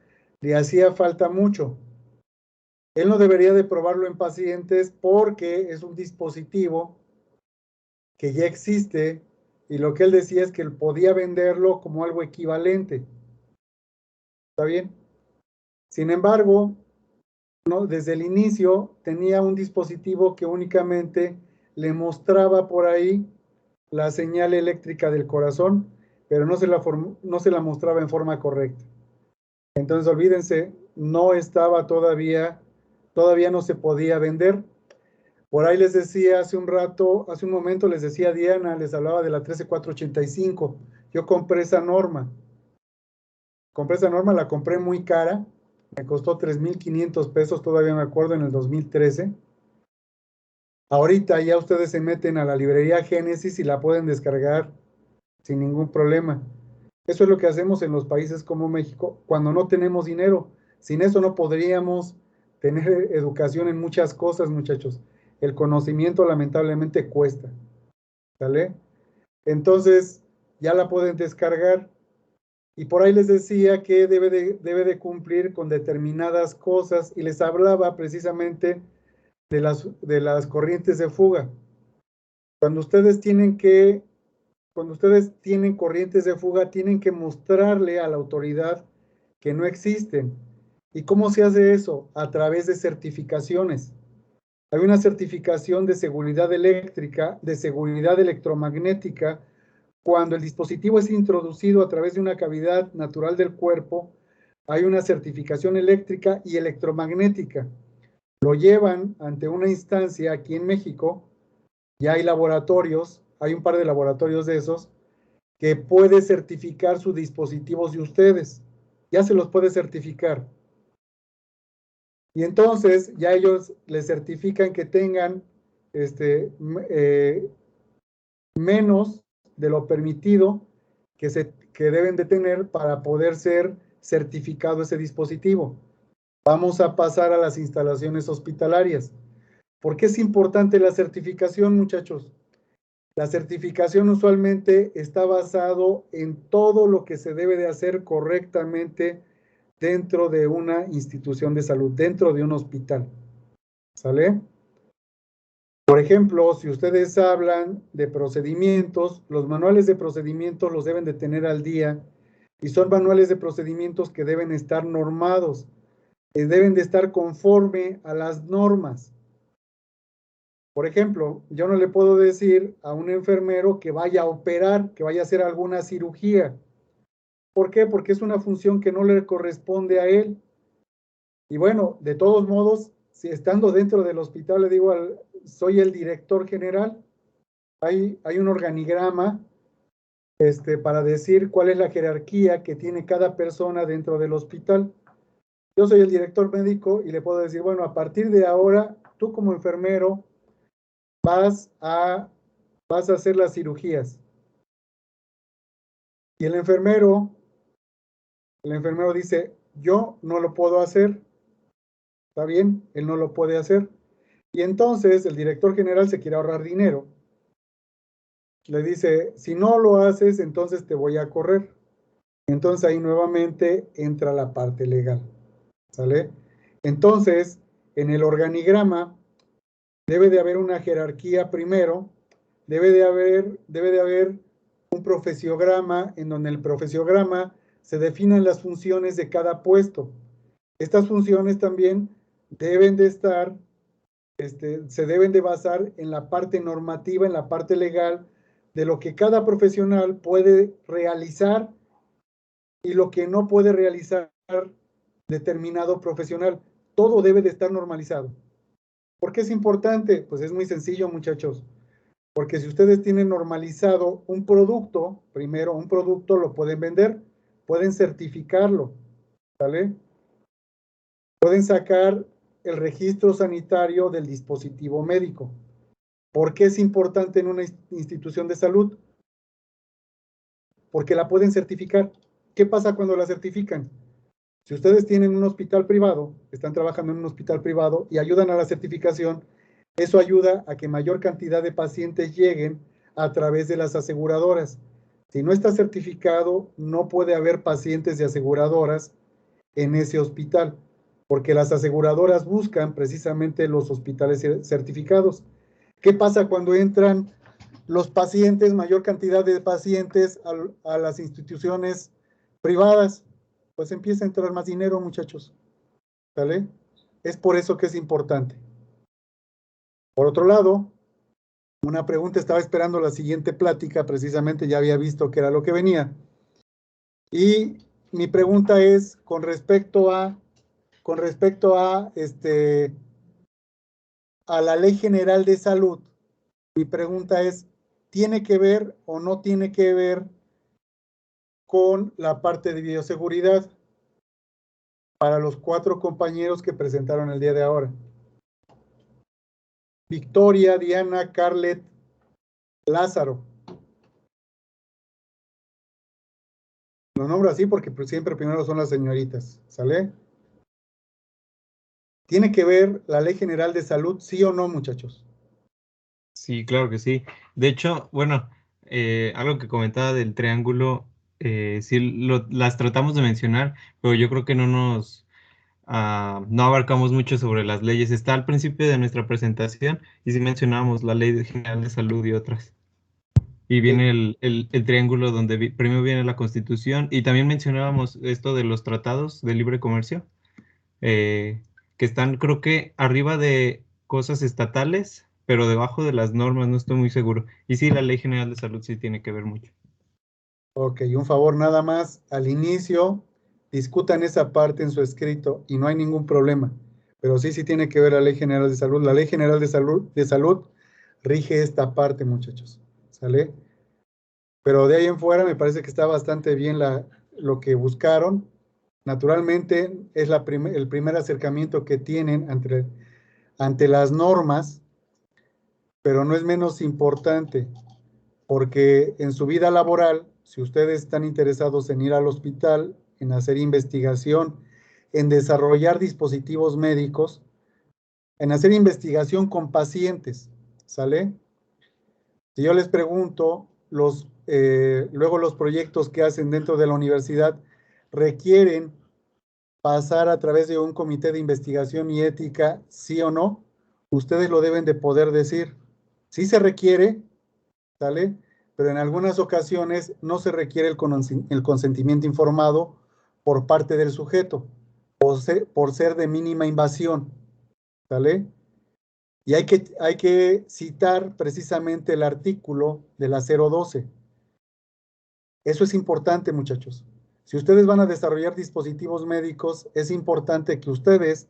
Le hacía falta mucho. Él no debería de probarlo en pacientes porque es un dispositivo que ya existe y lo que él decía es que él podía venderlo como algo equivalente. ¿Está bien? Sin embargo, ¿no? Desde el inicio tenía un dispositivo que únicamente le mostraba por ahí la señal eléctrica del corazón, pero no se la mostraba en forma correcta. Entonces, olvídense, no estaba todavía no se podía vender. Por ahí les decía hace un momento les decía a Diana, les hablaba de la 13485. Yo compré esa norma. La compré muy cara, me costó 3,500 pesos, todavía me acuerdo, en el 2013. Ahorita ya ustedes se meten a la librería Génesis y la pueden descargar sin ningún problema. Eso es lo que hacemos en los países como México cuando no tenemos dinero. Sin eso no podríamos tener educación en muchas cosas, muchachos. El conocimiento lamentablemente cuesta, ¿sale? Entonces, ya la pueden descargar. Y por ahí les decía que debe de cumplir con determinadas cosas y les hablaba precisamente de las corrientes de fuga. Cuando ustedes tienen corrientes de fuga, tienen que mostrarle a la autoridad que no existen. ¿Y cómo se hace eso? A través de certificaciones. Hay una certificación de seguridad eléctrica, de seguridad electromagnética. Cuando el dispositivo es introducido a través de una cavidad natural del cuerpo, hay una certificación eléctrica y electromagnética. Lo llevan ante una instancia aquí en México. Ya hay laboratorios, hay un par de laboratorios de esos, que puede certificar sus dispositivos de ustedes. Ya se los puede certificar. Y entonces ya ellos les certifican que tengan menos de lo permitido que deben de tener para poder ser certificado ese dispositivo. Vamos a pasar a las instalaciones hospitalarias. ¿Por qué es importante la certificación, muchachos? La certificación usualmente está basado en todo lo que se debe de hacer correctamente dentro de una institución de salud, dentro de un hospital. ¿Sale? Por ejemplo, si ustedes hablan de procedimientos, los manuales de procedimientos los deben de tener al día y son manuales de procedimientos que deben estar normados, deben de estar conforme a las normas. Por ejemplo, yo no le puedo decir a un enfermero que vaya a operar, que vaya a hacer alguna cirugía. ¿Por qué? Porque es una función que no le corresponde a él. Y bueno, de todos modos, si estando dentro del hospital le digo, soy el director general, hay un organigrama para decir cuál es la jerarquía que tiene cada persona dentro del hospital. Yo soy el director médico y le puedo decir, bueno, a partir de ahora, tú como enfermero vas a hacer las cirugías. Y el enfermero dice, yo no lo puedo hacer. ¿Está bien? Él no lo puede hacer. Y entonces el director general se quiere ahorrar dinero. Le dice, si no lo haces, entonces te voy a correr. Entonces ahí nuevamente entra la parte legal. ¿Sale? Entonces, en el organigrama debe de haber una jerarquía primero, debe de haber un profesiograma en donde el profesiograma se definan las funciones de cada puesto. Estas funciones también deben de estar, se deben de basar en la parte normativa, en la parte legal, de lo que cada profesional puede realizar y lo que no puede realizar determinado profesional. Todo debe de estar normalizado. ¿Por qué es importante? Pues es muy sencillo, muchachos. Porque si ustedes tienen normalizado un producto, primero un producto lo pueden vender, pueden certificarlo, ¿vale? Pueden sacar el registro sanitario del dispositivo médico. ¿Por qué es importante en una institución de salud? Porque la pueden certificar. ¿Qué pasa cuando la certifican? Si ustedes tienen un hospital privado, están trabajando en un hospital privado y ayudan a la certificación, eso ayuda a que mayor cantidad de pacientes lleguen a través de las aseguradoras. Si no está certificado, no puede haber pacientes de aseguradoras en ese hospital, porque las aseguradoras buscan precisamente los hospitales certificados. ¿Qué pasa cuando entran los pacientes, mayor cantidad de pacientes a las instituciones privadas? Pues empieza a entrar más dinero, muchachos. ¿Sale? Es por eso que es importante. Por otro lado, una pregunta, estaba esperando la siguiente plática, precisamente ya había visto que era lo que venía. Y mi pregunta es con respecto a la Ley General de Salud. Mi pregunta es, ¿tiene que ver o no tiene que ver con la parte de bioseguridad para los 4 compañeros que presentaron el día de ahora? Victoria, Diana, Carlet, Lázaro. Lo nombro así porque siempre primero son las señoritas, ¿sale? ¿Tiene que ver la Ley General de Salud, sí o no, muchachos? Sí, claro que sí. De hecho, bueno, algo que comentaba del triángulo, sí las tratamos de mencionar, pero yo creo que no abarcamos mucho sobre las leyes. Está al principio de nuestra presentación y sí mencionamos la Ley General de Salud y otras. Y viene el triángulo donde primero viene la Constitución y también mencionábamos esto de los tratados de libre comercio, que están creo que arriba de cosas estatales, pero debajo de las normas, no estoy muy seguro. Y sí, la Ley General de Salud sí tiene que ver mucho. Ok, un favor nada más, al inicio discutan esa parte en su escrito y no hay ningún problema, pero sí tiene que ver la Ley General de Salud. La Ley General de Salud rige esta parte, muchachos, ¿sale? Pero de ahí en fuera me parece que está bastante bien lo que buscaron. Naturalmente es el primer acercamiento que tienen ante las normas, pero no es menos importante, porque en su vida laboral, si ustedes están interesados en ir al hospital, en hacer investigación, en desarrollar dispositivos médicos, en hacer investigación con pacientes, ¿sale? Si yo les pregunto, luego los proyectos que hacen dentro de la universidad requieren pasar a través de un comité de investigación y ética, sí o no, ustedes lo deben de poder decir. Sí se requiere, ¿sale? Pero en algunas ocasiones no se requiere el consentimiento informado por parte del sujeto, por ser de mínima invasión, ¿sale? Y hay que citar precisamente el artículo de la 012. Eso es importante, muchachos. Si ustedes van a desarrollar dispositivos médicos, es importante que ustedes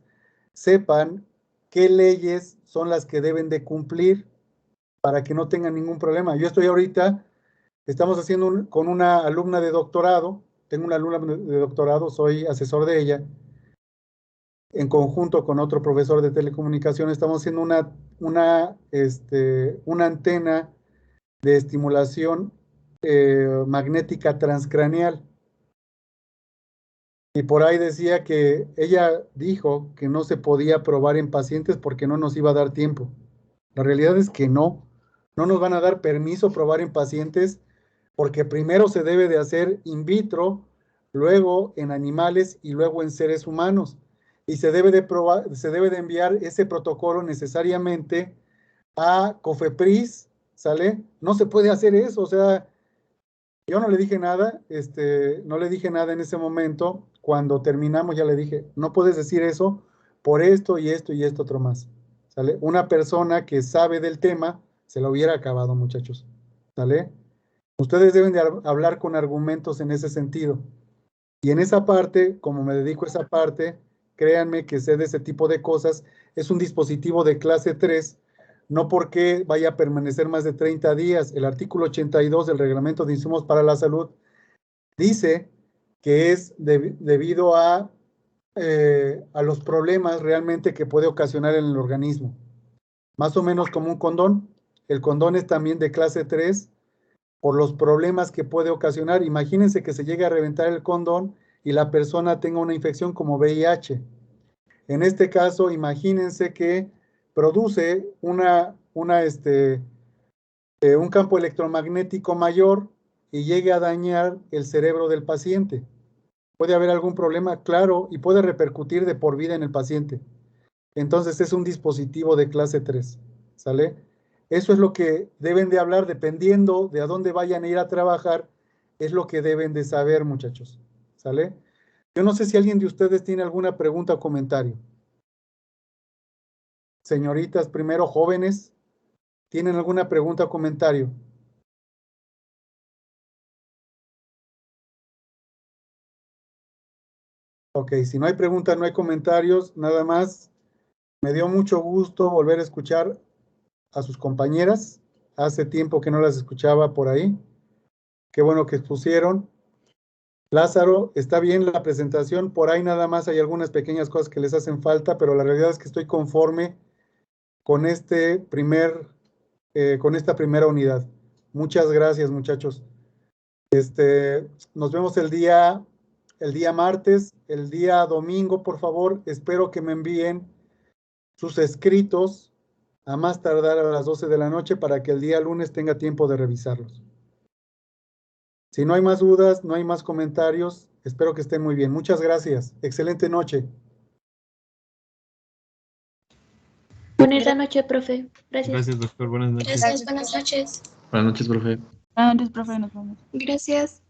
sepan qué leyes son las que deben de cumplir para que no tengan ningún problema. Yo estoy ahorita, estamos haciendo con una alumna de doctorado, tengo una alumna de doctorado, soy asesor de ella, en conjunto con otro profesor de telecomunicaciones, estamos haciendo una antena de estimulación magnética transcraneal. Y por ahí decía que ella dijo que no se podía probar en pacientes porque no nos iba a dar tiempo. La realidad es que no nos van a dar permiso probar en pacientes porque primero se debe de hacer in vitro, luego en animales y luego en seres humanos. Y se debe de enviar ese protocolo necesariamente a COFEPRIS, ¿sale? No se puede hacer eso, o sea, yo no le dije nada, no le dije nada en ese momento. Cuando terminamos ya le dije, no puedes decir eso por esto y esto y esto otro más, ¿sale? Una persona que sabe del tema se lo hubiera acabado, muchachos, ¿sale? Ustedes deben de hablar con argumentos en ese sentido. Y en esa parte, como me dedico a esa parte, créanme que sé de ese tipo de cosas. Es un dispositivo de clase 3, no porque vaya a permanecer más de 30 días. El artículo 82 del Reglamento de Insumos para la Salud dice que es debido a los problemas realmente que puede ocasionar en el organismo. Más o menos como un condón. El condón es también de clase 3 por los problemas que puede ocasionar. Imagínense que se llegue a reventar el condón y la persona tenga una infección como VIH. En este caso, imagínense que produce un campo electromagnético mayor y llegue a dañar el cerebro del paciente. ¿Puede haber algún problema? Claro, y puede repercutir de por vida en el paciente. Entonces es un dispositivo de clase 3, ¿sale? Eso es lo que deben de hablar dependiendo de a dónde vayan a ir a trabajar, es lo que deben de saber, muchachos, ¿sale? Yo no sé si alguien de ustedes tiene alguna pregunta o comentario. Señoritas, primero jóvenes, ¿tienen alguna pregunta o comentario? Ok, si no hay preguntas, no hay comentarios, nada más. Me dio mucho gusto volver a escuchar a sus compañeras. Hace tiempo que no las escuchaba por ahí. Qué bueno que expusieron. Lázaro, está bien la presentación. Por ahí nada más hay algunas pequeñas cosas que les hacen falta, pero la realidad es que estoy conforme con con esta primera unidad. Muchas gracias, muchachos. Nos vemos el día martes, el día domingo, por favor. Espero que me envíen sus escritos a más tardar a las 12 de la noche para que el día lunes tenga tiempo de revisarlos. Si no hay más dudas, no hay más comentarios, espero que estén muy bien. Muchas gracias. Excelente noche. Bonita noche, profe. Gracias. Gracias, doctor. Buenas noches. Gracias, buenas noches. Buenas noches, profe. Buenas noches, profe. Nos vemos. Gracias.